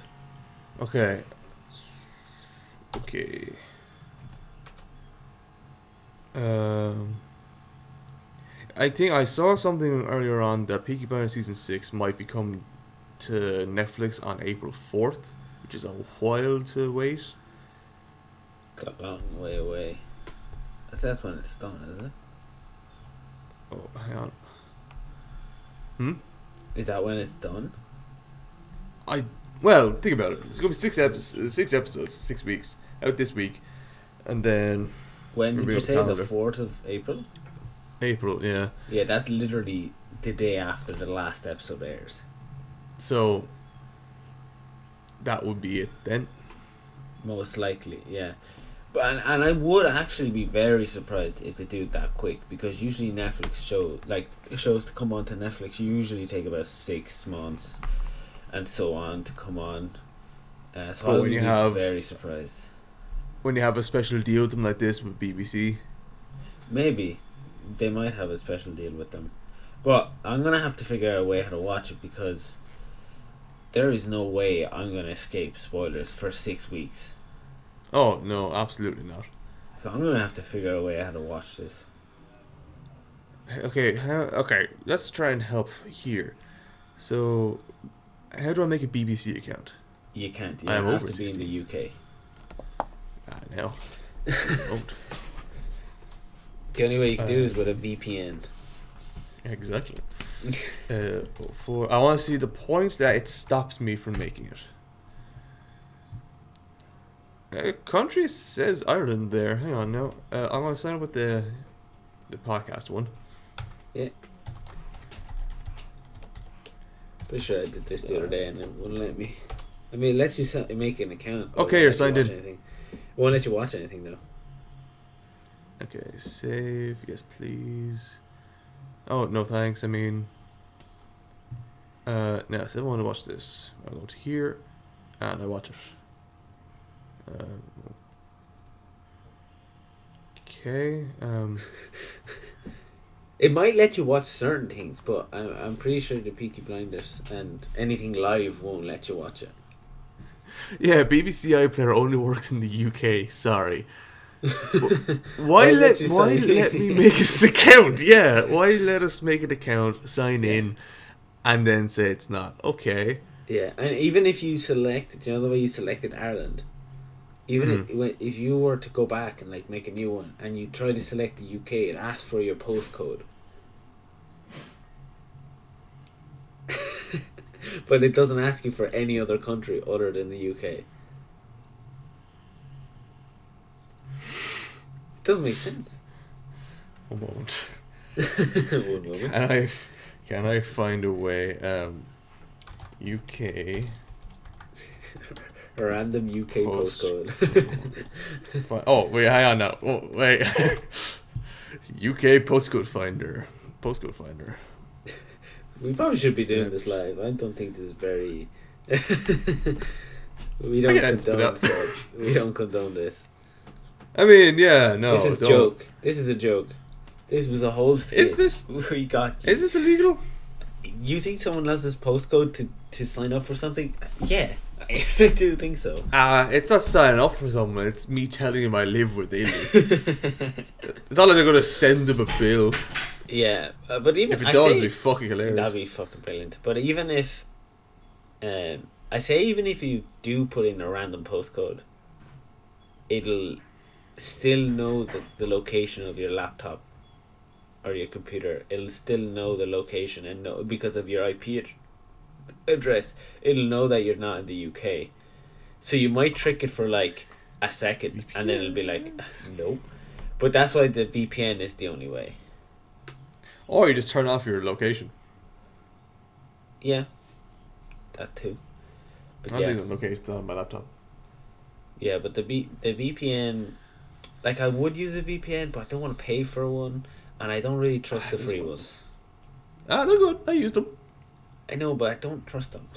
S1: Okay. I think I saw something earlier on that Peaky Blinders season 6 might be coming to Netflix on April 4th, which is a while to wait.
S2: Got a long way away. That's when it's done, is it?
S1: Oh, hang on.
S2: Is that when it's done?
S1: Well, think about it. It's gonna be 6 episodes, 6 weeks out this week, and then.
S2: When did you say? The 4th of April?
S1: April, yeah.
S2: Yeah, that's literally the day after the last episode airs.
S1: So, that would be it then.
S2: Most likely, yeah. But and I would actually be very surprised if they do it that quick, because usually Netflix shows to come onto Netflix usually take about 6 months and so on to come on. So I would be very surprised.
S1: When you have a special deal with them like this with BBC?
S2: Maybe. They might have a special deal with them. But I'm going to have to figure out a way how to watch it, because there is no way I'm going to escape spoilers for 6 weeks.
S1: Oh, no, absolutely not.
S2: So I'm going to have to figure out a way how to watch this.
S1: Okay, let's try and help here. So, how do I make a BBC account?
S2: You can't. You
S1: have
S2: have
S1: to
S2: 16. Be in the UK.
S1: No.
S2: The only way you can do is with a VPN.
S1: Exactly. I want to see the point that it stops me from making it. Country says Ireland there. Hang on now. I'm going to sign up with the podcast one.
S2: Yeah. Pretty sure I did this the other day and it wouldn't let me. I mean, it lets you make an account.
S1: Okay, you're signed in.
S2: It won't let you watch anything though.
S1: Okay, save. Yes, please. Oh, no thanks. I mean... now, so I want to watch this. I go to here, and I watch it. Okay,
S2: It might let you watch certain things, but I'm pretty sure the Peaky Blinders and anything live won't let you watch it.
S1: Yeah, BBC iPlayer only works in the UK. Sorry. Why let me make this account? Yeah, why let us make an account, sign in, and then say it's not okay?
S2: Yeah, and even if you select, you know the way you selected Ireland, even if you were to go back and like make a new one and you try to select the UK, it asks for your postcode. But it doesn't ask you for any other country other than the UK. Doesn't make sense.
S1: One moment.
S2: One moment.
S1: Can I find a way? UK.
S2: Random UK postcode.
S1: Oh, wait, hang on now. Oh, wait. UK postcode finder. Postcode finder.
S2: We probably should be doing this live. I don't think this is very... We don't condone this.
S1: I mean, yeah, no.
S2: This is a joke. This is a joke. This was a whole skit.
S1: Is this...
S2: We got you.
S1: Is this illegal?
S2: Using someone else's postcode to sign up for something? Yeah, I do think so.
S1: It's not signing up for someone. It's me telling them I live within it. It's not like they're going to send them a bill.
S2: Yeah, but even...
S1: If it does, it'd be fucking hilarious.
S2: That'd be fucking brilliant. But even if... I say even if you do put in a random postcode, it'll still know the location of your laptop or your computer. It'll still know the location and know because of your IP address. It'll know that you're not in the UK. So you might trick it for like a second VPN. And then it'll be like, nope. But that's why the VPN is the only way.
S1: Or you just turn off your location.
S2: Yeah, that too. But
S1: I do the locations on my laptop.
S2: Yeah, but the VPN, like I would use a VPN, but I don't want to pay for one, and I don't really trust the free ones.
S1: They're good. I used them.
S2: I know, but I don't trust them.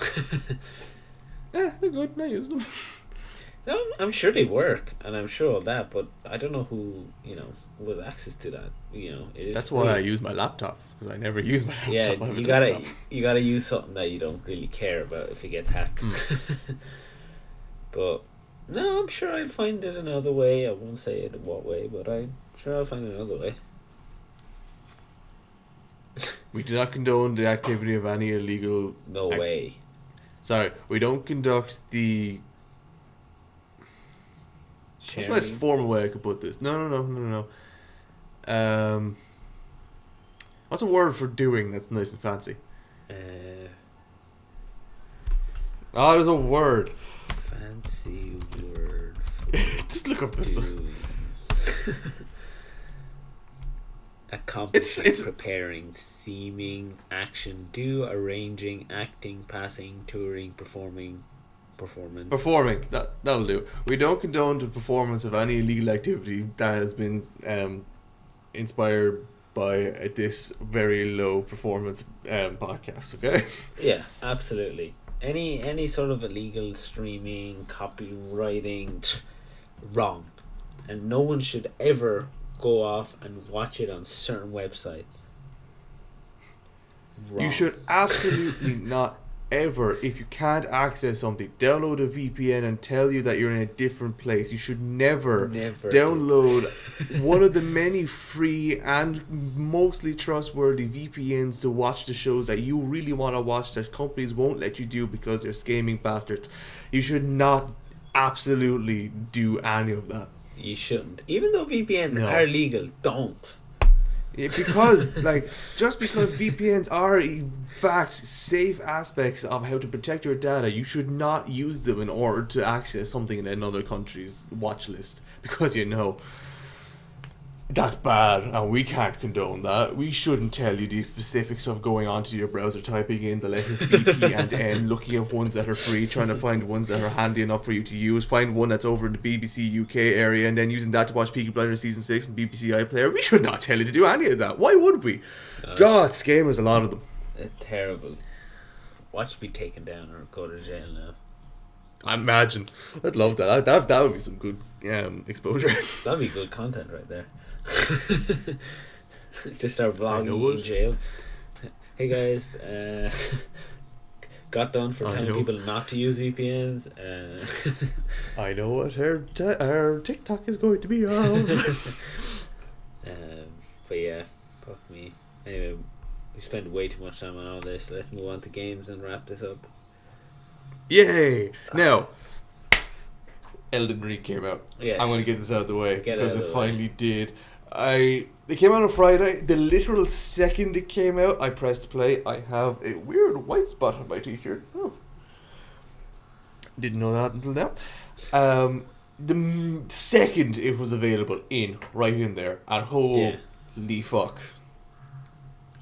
S1: They're good. I used them.
S2: No, I'm sure they work, and I'm sure of that, but I don't know who, with access to that.
S1: That's why I use my laptop, because I never use my laptop.
S2: Yeah, you gotta use something that you don't really care about if it gets hacked. But no, I'm sure I'll find it another way. I won't say it in what way, but I'm sure I'll find another way.
S1: We do not condone the activity of any illegal...
S2: No way.
S1: Sorry, we don't conduct the... What's a nice formal way I could put this? No. What's a word for doing that's nice and fancy? There's a word.
S2: Fancy word.
S1: Just look up this.
S2: Accomplish, preparing, seeming, action, do, arranging, acting, passing, touring, performing, performance.
S1: Performing. That'll do. We don't condone the performance of any illegal activity that has been inspired by this very low performance podcast. Okay.
S2: Yeah, absolutely. Any sort of illegal streaming, copywriting, wrong, and no one should ever go off and watch it on certain websites. Wrong.
S1: You should absolutely not ever, if you can't access something, download a VPN and tell you that you're in a different place. You should never download one of the many free and mostly trustworthy VPNs to watch the shows that you really want to watch that companies won't let you do because they're scamming bastards. You should not absolutely do any of that.
S2: You shouldn't. Even though VPNs are legal, don't.
S1: Because, just because VPNs are, in fact, safe aspects of how to protect your data, you should not use them in order to access something in another country's watch list. Because, that's bad, and we can't condone that. We shouldn't tell you the specifics of going onto your browser, typing in the letters VP and N, looking at ones that are free, trying to find ones that are handy enough for you to use, find one that's over in the BBC UK area, and then using that to watch Peaky Blinders Season 6 and BBC iPlayer. We should not tell you to do any of that. Why would we? God, scammers, a lot of them.
S2: Terrible. Watch be taken down or go to jail now.
S1: I imagine. I'd love that. That would be some good exposure.
S2: That'd be good content right there. Just start vlogging in jail. Hey guys, got done for telling people not to use VPNs.
S1: I know what our TikTok is going to be of.
S2: But yeah, fuck me. Anyway, we spent way too much time on all this. Let's move on to games and wrap this up.
S1: Yay! Now, Elden Ring came out.
S2: Yes.
S1: I'm going to get this out of the way because it finally did. It came out on Friday. The literal second it came out, I pressed play. I have a weird white spot on my t-shirt. Oh. Didn't know that until now. The second it was available right in there, and holy fuck.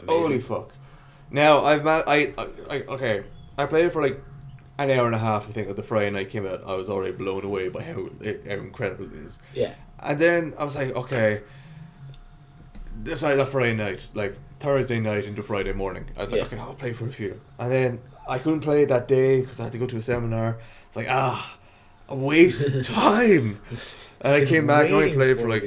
S1: Amazing. Holy fuck. Now, okay. I played it for like an hour and a half. I think on the Friday night came out, I was already blown away by how incredible it is.
S2: Yeah.
S1: And then I was like, okay, that Friday night, like Thursday night into Friday morning, I was like, okay, I'll play for a few. And then I couldn't play it that day because I had to go to a seminar. It's like, a waste of time. And I came back and only played it for like,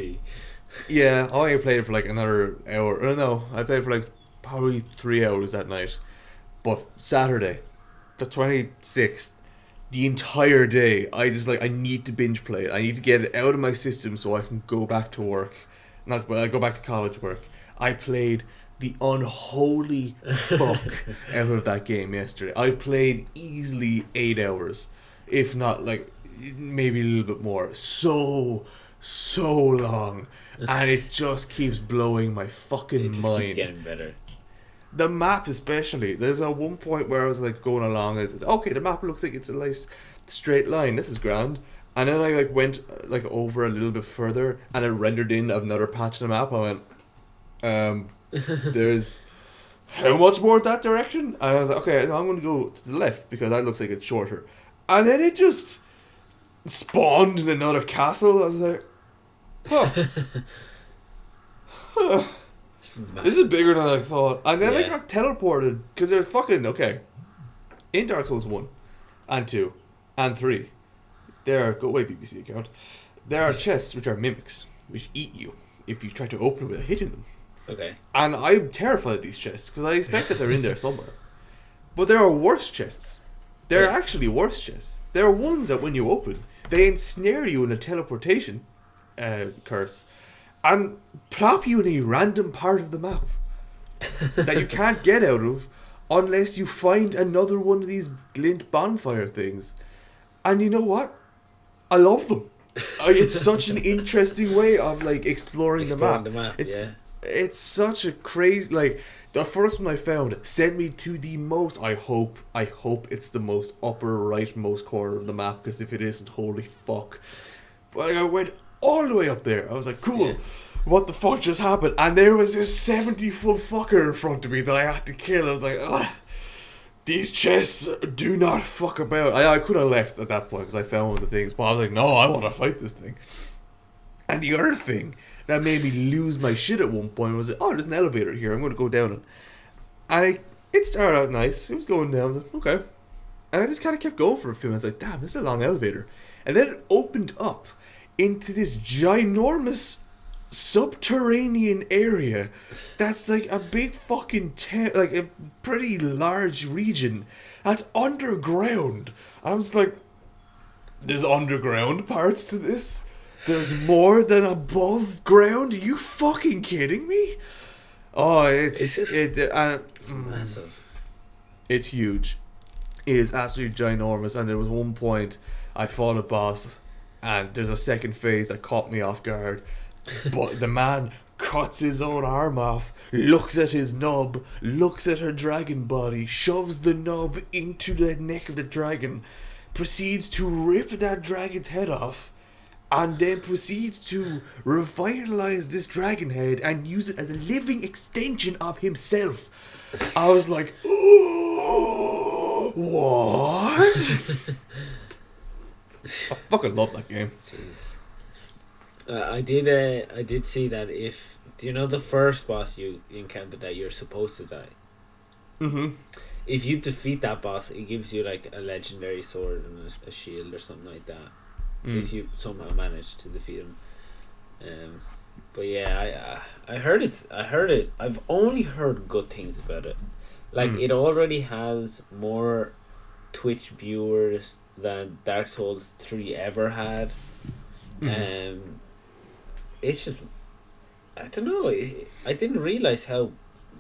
S1: I only played it for like another hour. Or no, I played for like probably 3 hours that night. But Saturday, the 26th, the entire day, I just like, I need to binge play it. I need to get it out of my system so I can go back to work. I go back to college work. I played the unholy fuck out of that game yesterday. I played easily 8 hours, if not like maybe a little bit more. So long, and it just keeps blowing my fucking mind. It
S2: keeps getting better.
S1: The map especially. There's a one point where I was like going along and it's okay, the map looks like it's a nice straight line. This is grand. And then I like went like over a little bit further and it rendered in another patch of the map. I went, there's how much more that direction? And I was like, okay, no, I'm going to go to the left because that looks like it's shorter. And then it just spawned in another castle. I was like, this is bigger than I thought. And then I got teleported because they're fucking, okay, in Dark Souls 1 and 2 and 3. Go away BBC account. There are chests which are mimics, which eat you if you try to open them without hitting them.
S2: Okay.
S1: And I'm terrified of these chests because I expect that they're in there somewhere. But there are worse chests. There are actually worse chests. There are ones that when you open, they ensnare you in a teleportation curse and plop you in a random part of the map that you can't get out of unless you find another one of these glint bonfire things. And you know what? I love them. It's such an interesting way of like exploring the map. It's such a crazy, like the first one I found sent me to the most. I hope it's the most upper rightmost corner of the map because if it isn't, holy fuck! But I went all the way up there. I was like, cool. What the fuck just happened? And there was this 70-foot fucker in front of me that I had to kill. I was like, ugh. These chests do not fuck about. I could have left at that point because I found one of the things, but I was like, no, I want to fight this thing. And the other thing that made me lose my shit at one point was, there's an elevator here, I'm going to go down it. And it started out nice, it was going down, I was like, okay. And I just kind of kept going for a few minutes, like, damn, this is a long elevator. And then it opened up into this ginormous subterranean area that's like a big fucking like a pretty large region that's underground. And I was like, there's underground parts to this? There's more than above ground? Are you fucking kidding me? Oh, it's
S2: massive.
S1: It's huge. It is absolutely ginormous. And there was one point I fought a boss and there's a second phase that caught me off guard. But the man cuts his own arm off, looks at his nub, looks at her dragon body, shoves the nub into the neck of the dragon, proceeds to rip that dragon's head off, and then proceeds to revitalize this dragon head and use it as a living extension of himself. I was like, oh, what? I fucking love that game.
S2: Jeez. I did see that do you know the first boss you encounter that you're supposed to die?
S1: Mm-hmm.
S2: If you defeat that boss, it gives you like a legendary sword and a shield or something like that. If you somehow manage to defeat him. But yeah, I heard it. I've only heard good things about it. Like it already has more Twitch viewers than Dark Souls 3 ever had. It's just, I don't know, I didn't realize how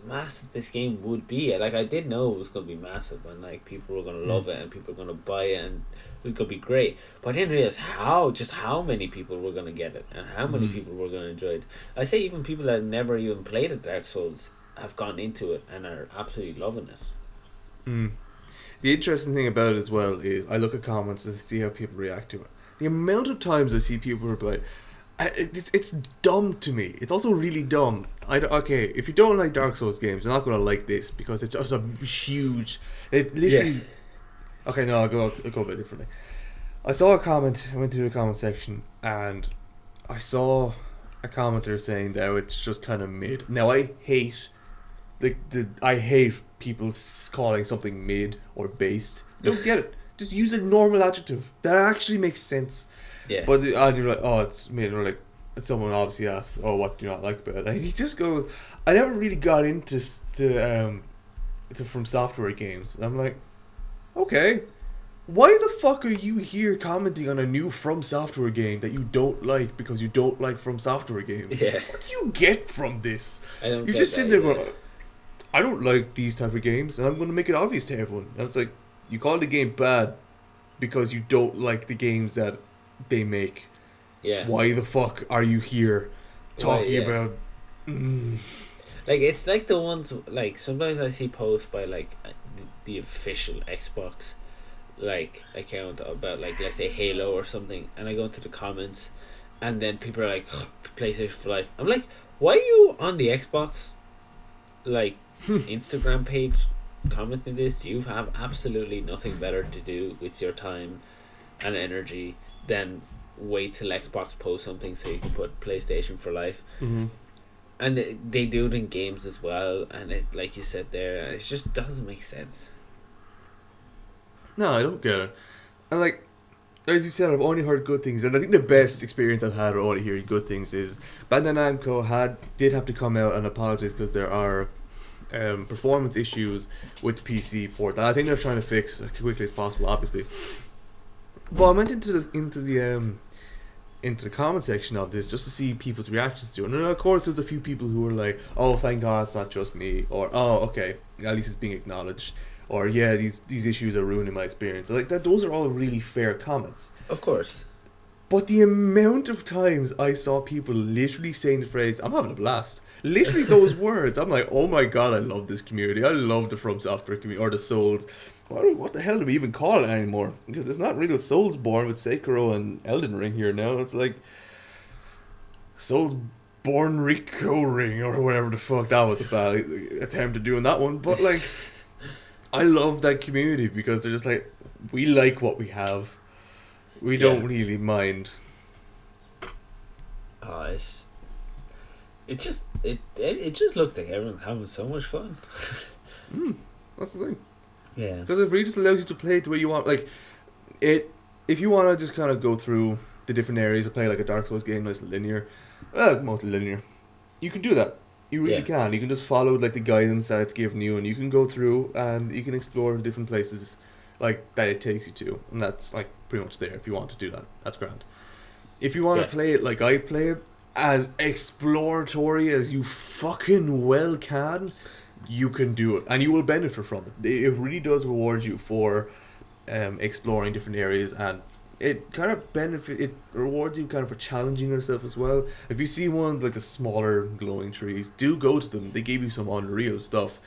S2: massive this game would be. Like I did know it was going to be massive and like people were going to love it and people were going to buy it and it was going to be great, but I didn't realize how many people were going to get it and how many people were going to enjoy it. I say even people that never even played at Dark Souls have gone into it and are absolutely loving it.
S1: The interesting thing about it as well is I look at comments and see how people react to it. The amount of times I see people reply, it's dumb to me. It's also really dumb. If you don't like Dark Souls games, you're not going to like this because it's just a huge. It literally Okay, no, I'll go a bit differently. I saw a comment. I went through the comment section and I saw a commenter saying that it's just kind of mid. Now I hate I hate people calling something mid or based. I don't get it. Just use a normal adjective. That actually makes sense.
S2: Yeah.
S1: But and you're like, oh, it's mid, or like someone obviously asks, oh, what do you not like about it? And he just goes, I never really got into From Software games. And I'm like, okay, why the fuck are you here commenting on a new From Software game that you don't like because you don't like From Software games?
S2: Yeah.
S1: What do you get from this?
S2: I don't.
S1: You just sit there going, I don't like these type of games, and I'm going to make it obvious to everyone. And it's like, you call the game bad because you don't like the games that they make.
S2: Yeah.
S1: Why the fuck are you here talking about?
S2: Like, it's like the ones, like, sometimes I see posts by, like, the official Xbox, like, account about, like, let's say Halo or something, and I go into the comments, and then people are like, PlayStation for life. I'm like, why are you on the Xbox, like, Instagram page commenting this? You have absolutely nothing better to do with your time and energy than wait till Xbox post something so you can put PlayStation for life.
S1: Mm-hmm.
S2: And they do it in games as well, and it, like you said there, it just doesn't make sense.
S1: No, I don't get it. And like, as you said, I've only heard good things, and I think the best experience I've had with only hearing good things is Bandai Namco did have to come out and apologize because there are performance issues with the PC port that I think they're trying to fix as quickly as possible, obviously. But I went into the comment section of this just to see people's reactions to it, and of course there's a few people who were like, oh, thank God it's not just me, or oh, okay, at least it's being acknowledged, or yeah, these issues are ruining my experience. Like that, those are all really fair comments.
S2: Of course.
S1: But the amount of times I saw people literally saying the phrase, I'm having a blast. Literally those words. I'm like, oh my God, I love this community. I love the From Software community, or the Souls. What the hell do we even call it anymore? Because it's not real Soulsborne with Sekiro and Elden Ring here now. It's like Soulsborne Rico Ring, or whatever the fuck. That was a bad attempt at doing that one. But like, I love that community because they're just like, we like what we have. We don't really mind.
S2: It just looks like everyone's having so much fun.
S1: That's the thing.
S2: Yeah.
S1: Because it really just allows you to play it the way you want. Like, if you want to just kind of go through the different areas and play like a Dark Souls game that's linear, mostly linear, you can do that. You really can. You can just follow like the guidance that it's given you, and you can go through and you can explore the different places like that it takes you to, and that's like pretty much there. If you want to do that, that's grand. If you want to play it like I play it, as exploratory as you fucking well can, you can do it, and you will benefit from it. It really does reward you for exploring different areas, and it kind of it rewards you kind of for challenging yourself as well. If you see one of like the smaller glowing trees, do go to them. They give you some unreal stuff.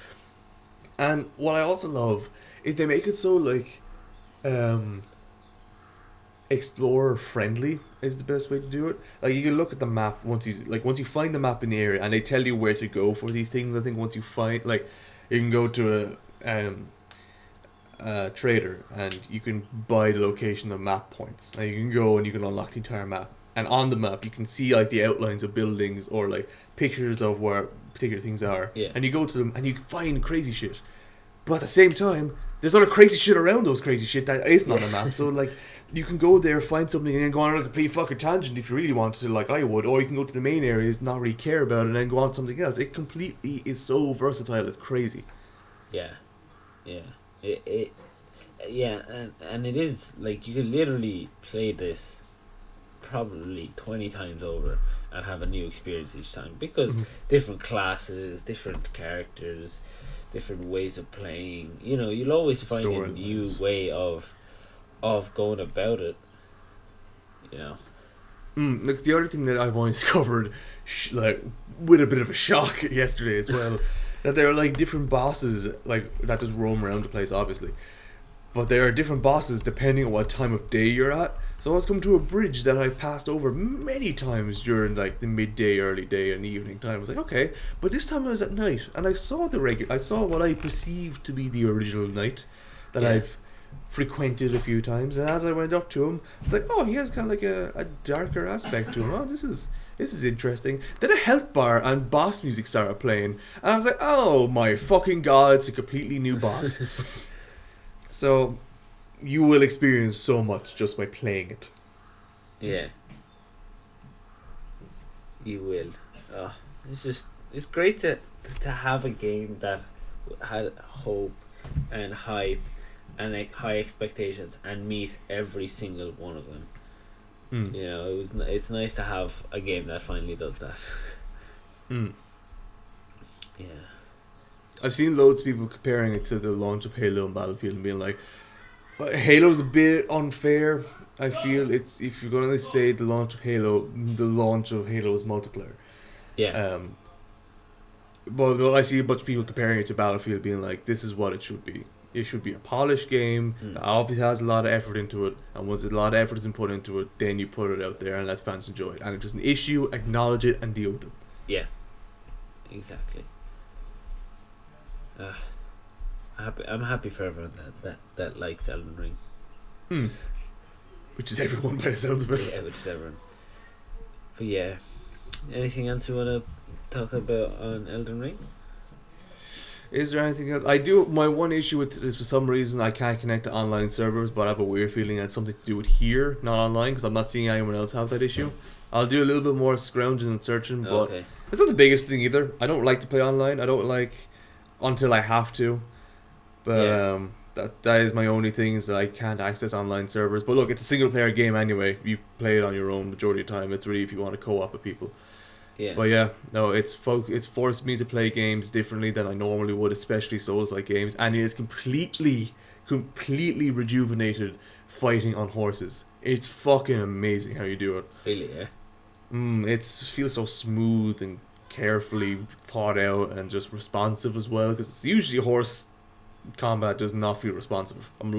S1: And what I also love is they make it so like explorer friendly is the best way to do it. Like, you can look at the map once you find the map in the area, and they tell you where to go for these things. I think once you find, like, you can go to a trader and you can buy the location of map points, and you can go and you can unlock the entire map, and on the map you can see like the outlines of buildings or like pictures of where particular things are, and you go to them and you find crazy shit, but at the same time there's other crazy shit around those crazy shit that isn't on the map. So like, you can go there, find something, and then go on a complete fucking tangent if you really wanted to, like I would, or you can go to the main areas, not really care about it, and then go on to something else. It completely is so versatile. It's crazy.
S2: Yeah. And it is like, you can literally play this probably 20 times over and have a new experience each time, because different classes, different characters, different ways of playing. You know, you'll always find a new way of going about it. You know.
S1: Like, the other thing that I've only discovered, like, with a bit of a shock yesterday as well, that there are like different bosses like that just roam around the place, obviously. But there are different bosses depending on what time of day you're at. So I was coming to a bridge that I passed over many times during like the midday, early day, and evening time. I was like, okay, but this time I was at night, and I saw what I perceived to be the original night that I've frequented a few times, and as I went up to him, it's like, oh, he has kind of like a darker aspect to him. Oh, this is interesting. Then a health bar and boss music started playing, and I was like, oh my fucking god, it's a completely new boss. So you will experience so much just by playing it.
S2: Yeah. You will. It's great to have a game that had hope and hype and like high expectations and meet every single one of them. You know, it's nice to have a game that finally does that. Yeah.
S1: I've seen loads of people comparing it to the launch of Halo and Battlefield and being like, Halo's a bit unfair. I feel it's, if you're gonna say the launch of Halo is multiplayer.
S2: Yeah.
S1: But I see a bunch of people comparing it to Battlefield, being like, this is what it should be. It should be a polished game that obviously has a lot of effort into it, and once a lot of effort is put into it, then you put it out there and let fans enjoy it. And if there's an issue, acknowledge it and deal with it.
S2: Yeah. Exactly. I'm happy for everyone that likes Elden Ring.
S1: Which is everyone by the sounds of it.
S2: Yeah, which is everyone. But yeah, anything else you want to talk about on Elden Ring?
S1: Is there anything else? I do. My one issue with it is, for some reason, I can't connect to online servers, but I have a weird feeling it's something to do with here, not online, because I'm not seeing anyone else have that issue. I'll do a little bit more scrounging and searching, but it's not the biggest thing either. I don't like to play online. I don't like until I have to. But that is my only thing, is that I can't access online servers. But look, it's a single player game anyway. You play it on your own majority of the time. It's really if you want to co-op with people.
S2: Yeah.
S1: But yeah, no, it's forced me to play games differently than I normally would, especially Souls-like games, and it is completely rejuvenated fighting on horses. It's fucking amazing how you do it.
S2: Really, yeah.
S1: It feels so smooth and carefully thought out and just responsive as well, because it's usually horse combat does not feel responsive. I'm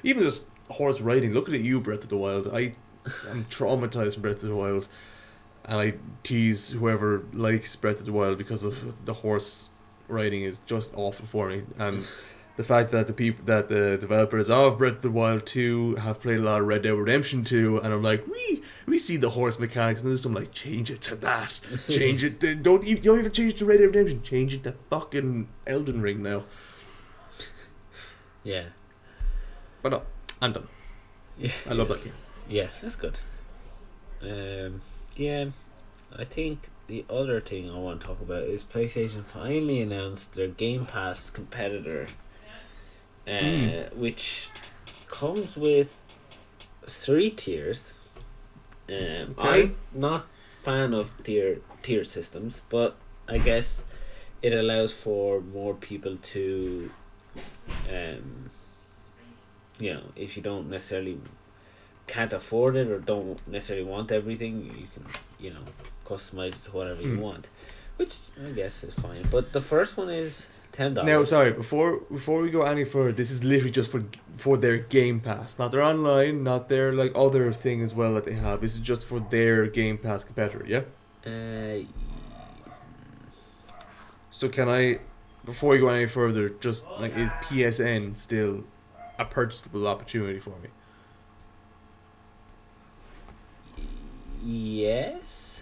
S1: even just horse riding. Looking at you, Breath of the Wild. I'm traumatized from Breath of the Wild. And I tease whoever likes Breath of the Wild because of the horse riding is just awful for me. And the fact that the developers of Breath of the Wild 2 have played a lot of Red Dead Redemption 2, and I'm like, we see the horse mechanics in this. I'm like, change it to that. Change it. Don't even change it to Red Dead Redemption. Change it to fucking Elden Ring now.
S2: Yeah.
S1: But no, I'm done.
S2: Yeah.
S1: I love that game.
S2: Yeah, that's good. Yeah, I think the other thing I want to talk about is PlayStation finally announced their Gamepass competitor, which comes with 3 tiers. I'm not fan of tier systems, but I guess it allows for more people to, if you don't necessarily can't afford it or don't necessarily want everything, you can, customize it to whatever you want, which I guess is fine. But the first one is $10.
S1: Now, sorry, before we go any further, this is literally just for their Game Pass, not their online, not their like other thing as well that they have. This is just for their Game Pass competitor, yeah. So can I, before we go any further, just like, is PSN still a purchasable opportunity for me?
S2: Yes,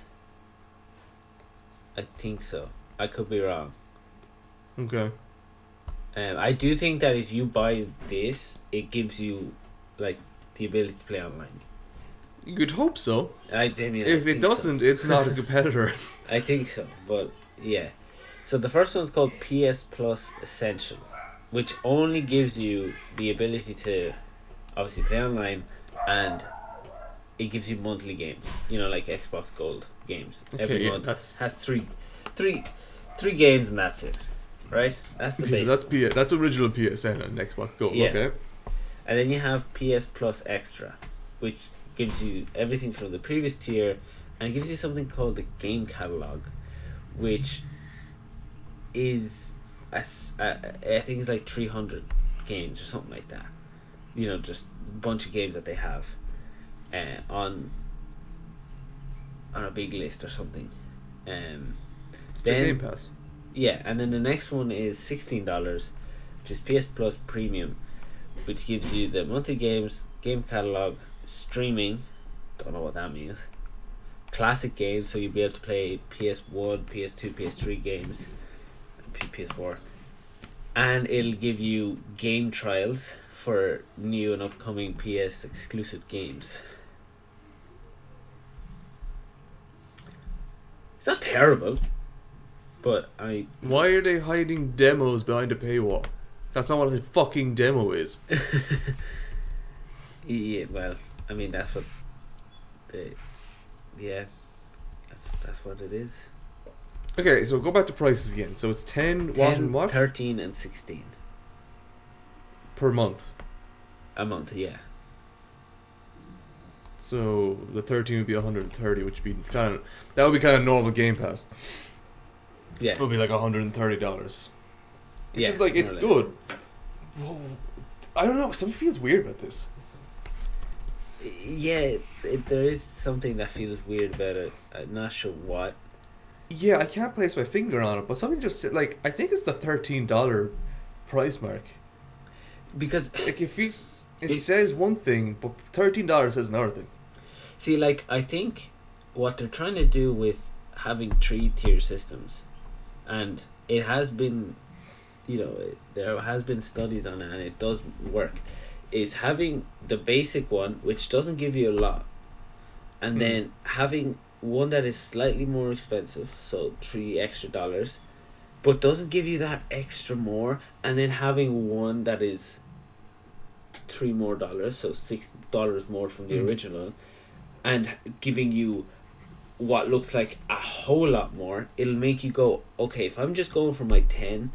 S2: I think so. I could be wrong.
S1: Okay.
S2: I do think that if you buy this, it gives you like the ability to play online.
S1: You could hope so.
S2: I mean,
S1: if it doesn't, it's not a competitor.
S2: I think so, but yeah. So the first one's called PS Plus Essential, which only gives you the ability to obviously play online, and it gives you monthly games, like Xbox Gold games.
S1: Okay,
S2: every
S1: yeah,
S2: month
S1: has
S2: three games, and that's it, right? That's the basic.
S1: So that's original PSN and Xbox Gold.
S2: Yeah.
S1: Okay.
S2: And then you have PS Plus Extra, which gives you everything from the previous tier, and it gives you something called the Game Catalog, which is I think it's like 300 games or something like that. Just a bunch of games that they have. On a big list or something.
S1: Still Game Pass.
S2: Yeah, and then the next one is $16, which is PS Plus Premium, which gives you the monthly games, game catalog, streaming. Don't know what that means. Classic games, so you'll be able to play PS1, PS2, PS3 games, PS4, and it'll give you game trials for new and upcoming PS exclusive games. It's not terrible, but
S1: why are they hiding demos behind a paywall? That's not what a fucking demo is.
S2: Yeah, well, I mean that's what that's what it is.
S1: Okay, so go back to prices again. So it's 10 what and what?
S2: 13 and 16
S1: per month.
S2: a month, yeah.
S1: So the 13 would be 130, which would be kind of normal Game Pass.
S2: Yeah.
S1: It would be like $130. Which is like, it's good. Whoa. I don't know, something feels weird about this.
S2: Yeah, there is something that feels weird about it. I'm not sure what.
S1: Yeah, I can't place my finger on it, but something just said, like, I think it's the $13 price mark.
S2: Because
S1: like, it says one thing, but $13 says another thing.
S2: See, like, I think what they're trying to do with having 3-tier systems, and it has been, there has been studies on it, and it does work, is having the basic one, which doesn't give you a lot, and then having one that is slightly more expensive, so $3 extra, but doesn't give you that extra more, and then having one that is $3 more, so $6 more from the original, and giving you what looks like a whole lot more. It'll make you go, okay, if I'm just going for my 10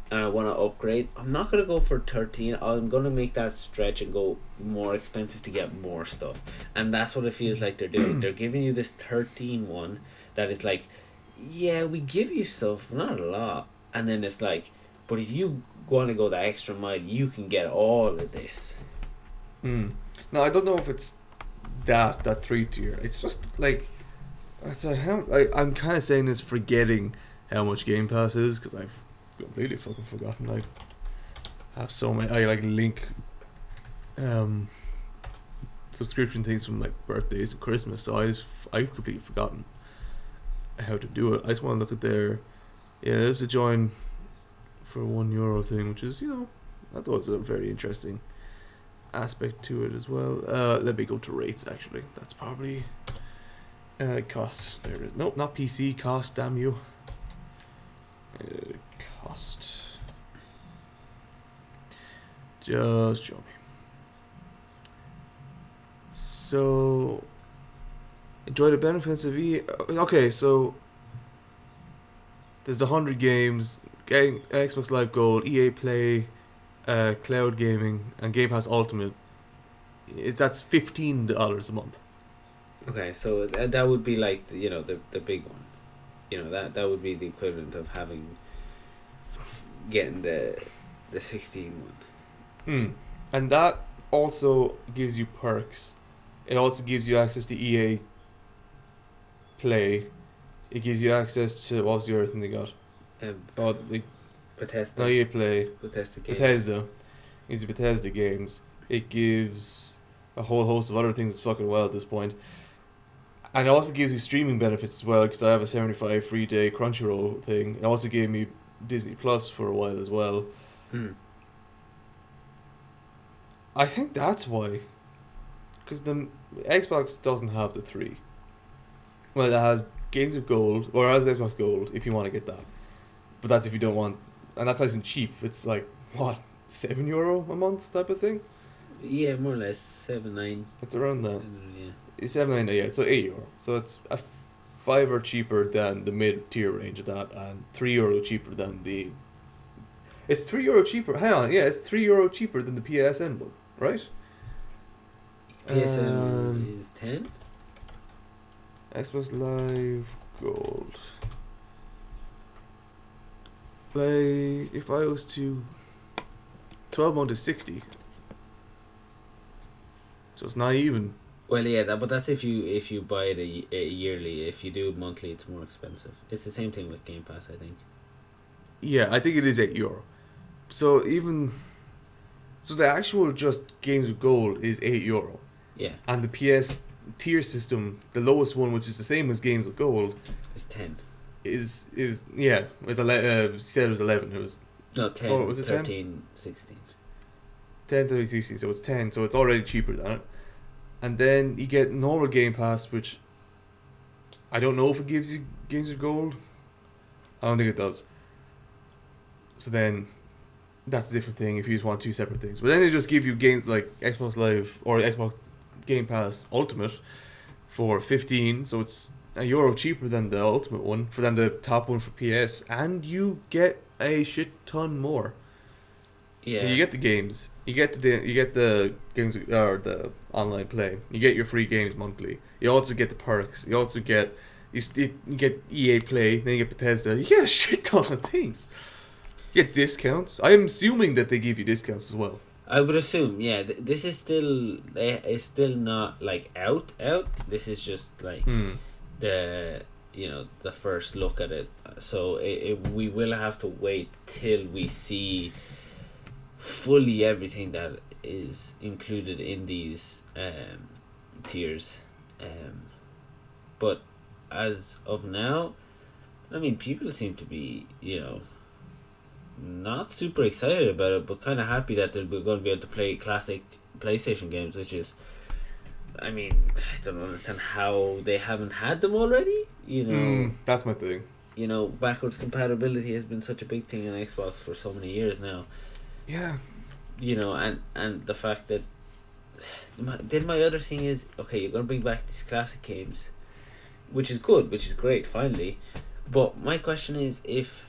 S2: and I want to upgrade, I'm not going to go for 13. I'm going to make that stretch and go more expensive to get more stuff. And that's what it feels like they're doing. They're giving you this 13 one that is like, yeah, we give you stuff, not a lot. And then it's like, but if you want to go the extra mile, you can get all of this.
S1: No, I don't know if it's that 3-tier. It's just like, so I'm kind of saying this forgetting how much Game Pass is, because I've completely fucking forgotten. I have so many. I like link subscription things from like birthdays and Christmas, so I've completely forgotten how to do it. I just want to look at their there's a join for €1 thing, which is that's always a very interesting aspect to it as well. Let me go to rates. Actually, that's probably cost. There it is. Nope, not PC cost. Damn you. Cost. Just show me. So, enjoy the benefits of Okay, so there's the 100 games, Xbox Live Gold, EA Play, cloud gaming, and Game Pass Ultimate. That's $15 a month.
S2: Okay, so that would be like the big one. That would be the equivalent of getting the 16 one.
S1: And that also gives you perks. It also gives you access to EA Play. It gives you access to, what was the other thing they got?
S2: Bethesda.
S1: No, EA Play.
S2: Bethesda games.
S1: Bethesda. It gives you Bethesda games. It gives a whole host of other things that's fucking well at this point. And it also gives you streaming benefits as well, because I have a 75 free day Crunchyroll thing. It also gave me Disney Plus for a while as well. I think that's why. Because the Xbox doesn't have the 3. Well, it has Games with Gold, or it has Xbox Gold if you want to get that. But that's if you don't want, and that's nice and cheap. It's like, what, €7 a month type of thing?
S2: Yeah, more or less, 7, 9.
S1: It's around that.
S2: Yeah.
S1: It's 7, 9, yeah, so €8. So it's a €5 cheaper than the mid-tier range of that, and €3 cheaper than the... It's €3 cheaper, hang on, yeah, it's €3 cheaper than the PSN one, right?
S2: PSN is 10?
S1: Xbox Live Gold. Like, if I was to... 12 months is 60. So it's not even.
S2: Well, yeah, but that's if you buy it a yearly. If you do it monthly, it's more expensive. It's the same thing with Game Pass, I think.
S1: Yeah, I think it is €8. So even... So the actual just games with gold is €8.
S2: Yeah.
S1: And the PS tier system, the lowest one, which is the same as games with gold,
S2: It's 10.
S1: is said it was 11. It was
S2: No, 10,
S1: oh, was it
S2: 13, 16.
S1: 10 to 16, so it's 10, so it's already cheaper than it. And then you get normal Game Pass, which I don't know if it gives you games with gold. I don't think it does. So then that's a different thing if you just want two separate things. But then they just give you games like Xbox Live or Xbox Game Pass Ultimate for 15, so it's €1 cheaper than the Ultimate one, than the top one for PS, and you get a shit ton more.
S2: Yeah.
S1: You get the games. You get the games or the online play. You get your free games monthly. You also get the perks. You also get you get EA Play. Then you get Bethesda. You get a shit ton of things. You get discounts. I'm assuming that they give you discounts as well.
S2: I would assume, yeah. This is still not like out. This is just like the the first look at it. So we will have to wait till we see fully everything that is included in these tiers. But as of now, I mean, people seem to be not super excited about it, but kind of happy that they're going to be able to play classic PlayStation games, which is, I mean, I don't understand how they haven't had them already.
S1: That's my thing.
S2: Backwards compatibility has been such a big thing on Xbox for so many years now.
S1: Yeah.
S2: And the fact that then my other thing is, okay, you're going to bring back these classic games, which is good, which is great, finally. But my question is, if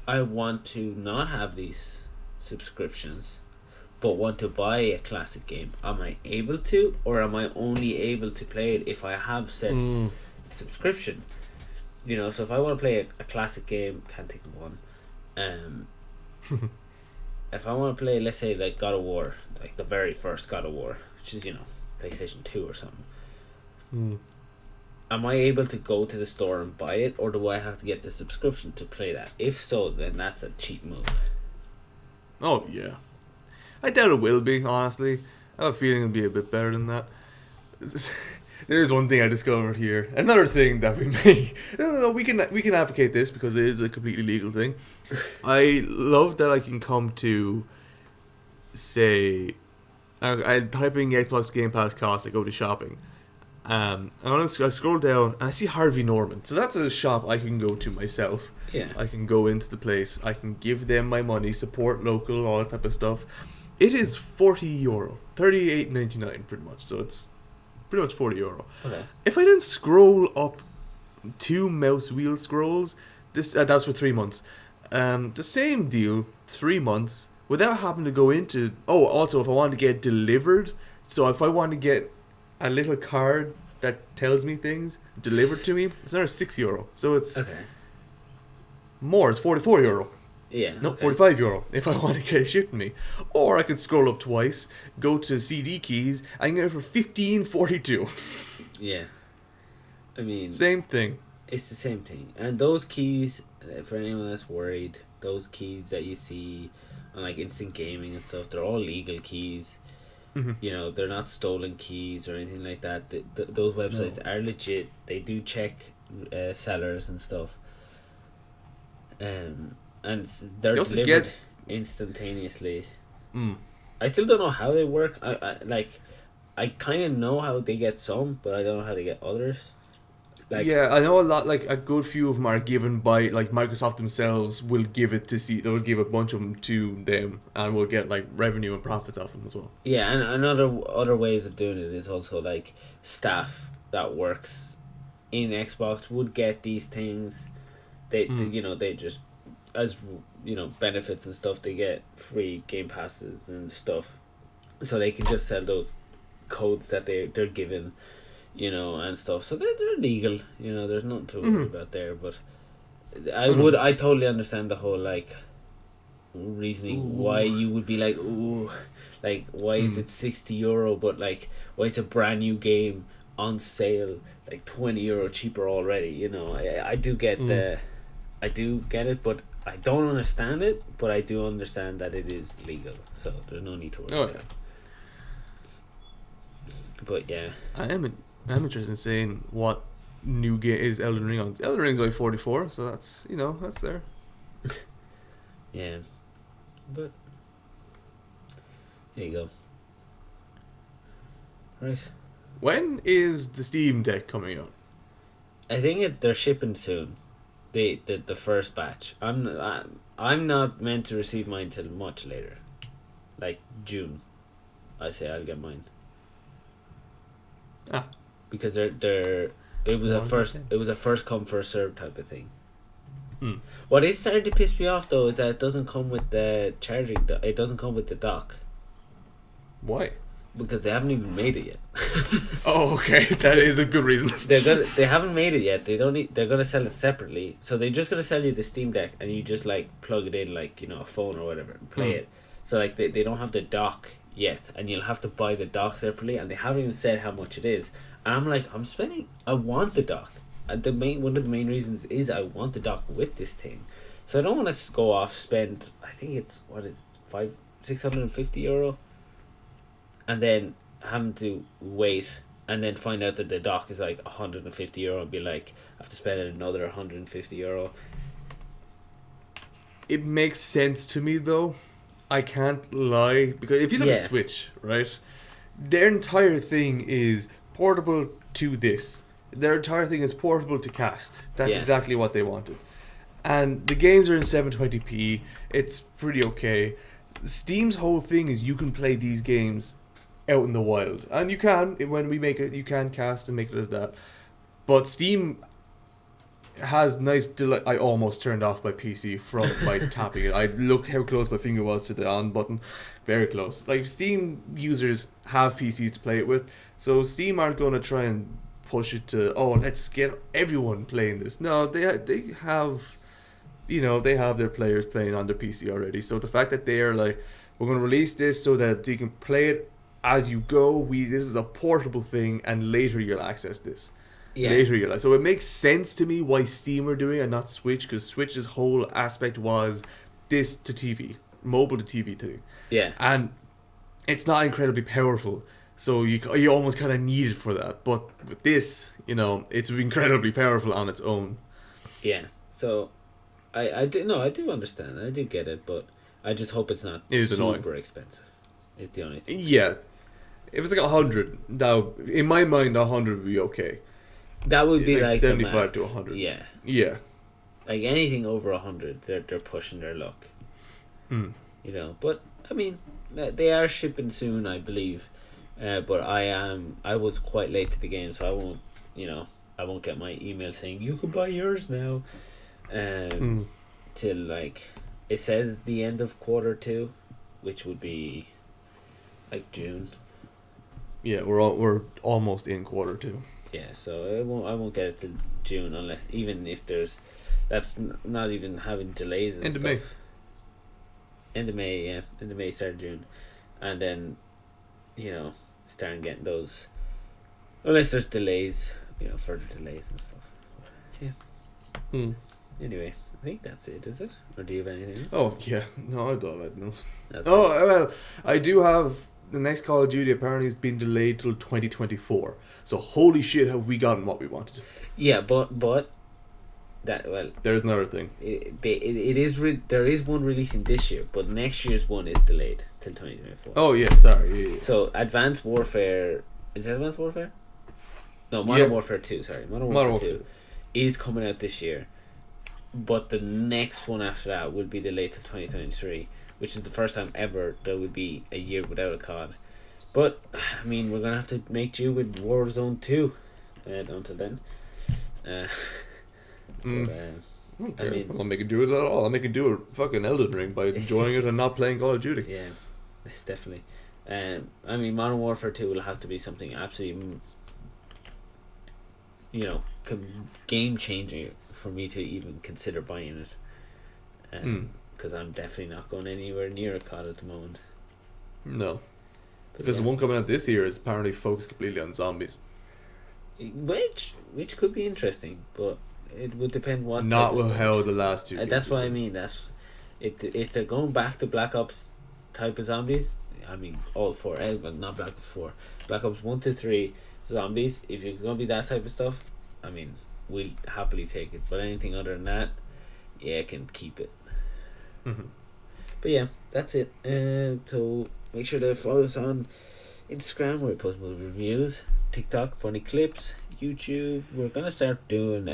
S2: I want to not have these subscriptions, but want to buy a classic game, am I able to, or am I only able to play it if I have said subscription? So if I want to play a classic game, can't think of one. If I want to play, let's say, like God of War, like the very first God of War, which is PlayStation 2 or something. Am I able to go to the store and buy it, or do I have to get the subscription to play that? If so, then that's a cheap move.
S1: Oh, yeah. I doubt it will be, honestly. I have a feeling it'll be a bit better than that. There's one thing I discovered here. Another thing that we may... No, we can advocate this because it is a completely legal thing. I love that I can come to, say... I type in Xbox Game Pass cost, I go to shopping. I scroll down and I see Harvey Norman. So that's a shop I can go to myself.
S2: Yeah.
S1: I can go into the place. I can give them my money, support local, all that type of stuff. It is €40, $38.99 pretty much. So it's pretty much €40.
S2: Okay.
S1: If I didn't scroll up 2 mouse wheel scrolls, that's for 3 months. The same deal, 3 months, without having to go into... Oh, also, if I want to get delivered, so if I want to get a little card that tells me things delivered to me, it's another €6. So it's more, it's €44.
S2: Yeah.
S1: No, €45 if I want to get it shipped to me. Or I could scroll up twice, go to CD keys, and get it for $15.42.
S2: Yeah. I mean...
S1: Same thing.
S2: It's the same thing. And those keys, for anyone that's worried, those keys that you see on like Instant Gaming and stuff, they're all legal keys.
S1: Mm-hmm.
S2: They're not stolen keys or anything like that. Those websites are legit. They do check sellers and stuff. And they're delivered instantaneously. I still don't know how they work. I kind of know how they get some, but I don't know how they get others.
S1: Yeah, I know a lot. Like a good few of them are given by like Microsoft themselves. Will give it to see. They'll give a bunch of them to them, and we'll get like revenue and profits off them as well.
S2: Yeah, and other ways of doing it is also like staff that works in Xbox would get these things. They just, as benefits and stuff, they get free Game Passes and stuff, so they can just sell those codes that they're given. And stuff. So they're legal. There's nothing to worry about there. But I totally understand the whole like reasoning why you would be like, why is it €60? But like, why is a brand new game on sale like €20 cheaper already? I do get I do get it, but I don't understand it. But I do understand that it is legal, so there's no need to worry about it. But yeah,
S1: I'm interested in seeing what new game is Elden Ring on. Elden Ring's like 44, so that's that's there.
S2: yeah, but there you go. Right.
S1: When is the Steam Deck coming out?
S2: I think they're shipping soon. The first batch. I'm not meant to receive mine till much later, like June. I say I'll get mine. Because it was a first come first serve type of thing. What is starting to piss me off though is that it doesn't come with the charging. It doesn't come with the dock.
S1: Why?
S2: Because they haven't even made it yet.
S1: Oh, okay, that is a good reason.
S2: They haven't made it yet. They're gonna sell it separately. So they're just gonna sell you the Steam Deck, and you just like plug it in like a phone or whatever and play it. So like they don't have the dock yet, and you'll have to buy the dock separately, and they haven't even said how much it is. And I'm like, I want the dock. And one of the main reasons is I want the dock with this thing. So I don't want to go off spend. I think it's €650. And then having to wait and then find out that the dock is like €150 and be like, I have to spend another €150.
S1: It makes sense to me though. I can't lie, because if you look at Switch, right, their entire thing is portable to this. Their entire thing is portable to cast. That's exactly what they wanted. And the games are in 720p. It's pretty okay. Steam's whole thing is you can play these games out in the wild, and you can, when we make it, you can cast and make it as that. But Steam has nice delay. I almost turned off my PC from by tapping it. I looked how close my finger was to the on button, very close. Like, Steam users have PCs to play it with, so Steam aren't going to try and push it to, oh, let's get everyone playing this. No, they have, they have their players playing on their PC already. So the fact that they are like, we're going to release this so that you can play it as you go, this is a portable thing, and later you'll access this. Later you'll. So it makes sense to me why Steam are doing it and not Switch, because Switch's whole aspect was this to TV, mobile to TV thing.
S2: Yeah.
S1: And it's not incredibly powerful, so you almost kind of need it for that. But with this, it's incredibly powerful on its own.
S2: Yeah. So I do understand. I do get it, but I just hope it's not super expensive. It's the only thing.
S1: Yeah. If it's like 100, now in my mind 100 would be okay.
S2: That would be like
S1: 75 to 100.
S2: Yeah.
S1: Yeah.
S2: Like anything over 100, they're pushing their luck. But I mean, they are shipping soon, I believe. But I was quite late to the game, so I won't get my email saying you can buy yours now. Till like it says the end of Q2, which would be like June.
S1: Yeah, we're almost in Q2.
S2: Yeah, so I won't get it till June, unless even if that's not even having delays and stuff. End of May, yeah, end of May, start of June, and then starting getting those, unless there's delays, further delays and stuff. Yeah. Anyway, I think that's it, is it? Or do you have anything else?
S1: Oh yeah, no, I don't have anything else. Well, I do have. The next Call of Duty apparently has been delayed till 2024. So holy shit, have we gotten what we wanted?
S2: Yeah, but
S1: there's another thing.
S2: There is one releasing this year, but next year's one is delayed till 2024.
S1: Oh yeah, sorry. Yeah.
S2: So Advanced Warfare, is it Advanced Warfare? No, Modern Warfare 2. Sorry, Modern Warfare 2 is coming out this year, but the next one after that will be delayed till 2023. Which is the first time ever there would be a year without a COD. But, I mean, we're going to have to make do with Warzone 2 until then.
S1: Okay. I mean, I'll make it do it at all. I'll make it do it fucking Elden Ring by enjoying it and not playing Call of Duty.
S2: Yeah, definitely. I mean, Modern Warfare 2 will have to be something absolutely, game-changing for me to even consider buying it. Because I'm definitely not going anywhere near a COD at the moment.
S1: No. Because the one coming out this year is apparently focused completely on zombies.
S2: Which could be interesting, but it would depend what.
S1: Not
S2: type of
S1: how the last two.
S2: That's what I mean. That's it. If they're going back to Black Ops type of zombies, I mean all four, but not Black Ops 4. Black Ops 1 to 3 zombies. If it's gonna be that type of stuff, I mean we'll happily take it. But anything other than that, yeah, can keep it.
S1: Mm-hmm.
S2: But yeah, that's it. So make sure to follow us on Instagram where we post movie reviews, TikTok funny clips, YouTube. We're gonna start doing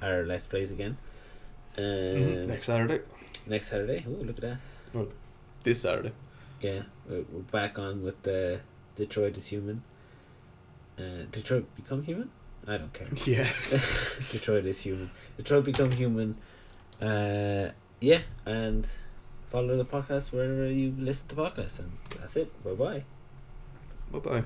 S2: our Let's Plays again.
S1: Next Saturday.
S2: Next Saturday. Oh, look at that.
S1: Well, this Saturday.
S2: Yeah, we're back on with the Detroit is Human. Detroit Become Human? I don't care.
S1: Yeah.
S2: Detroit is Human. Detroit Become Human. Yeah, and follow the podcast wherever you listen to podcasts, and that's it. Bye bye.
S1: Bye bye.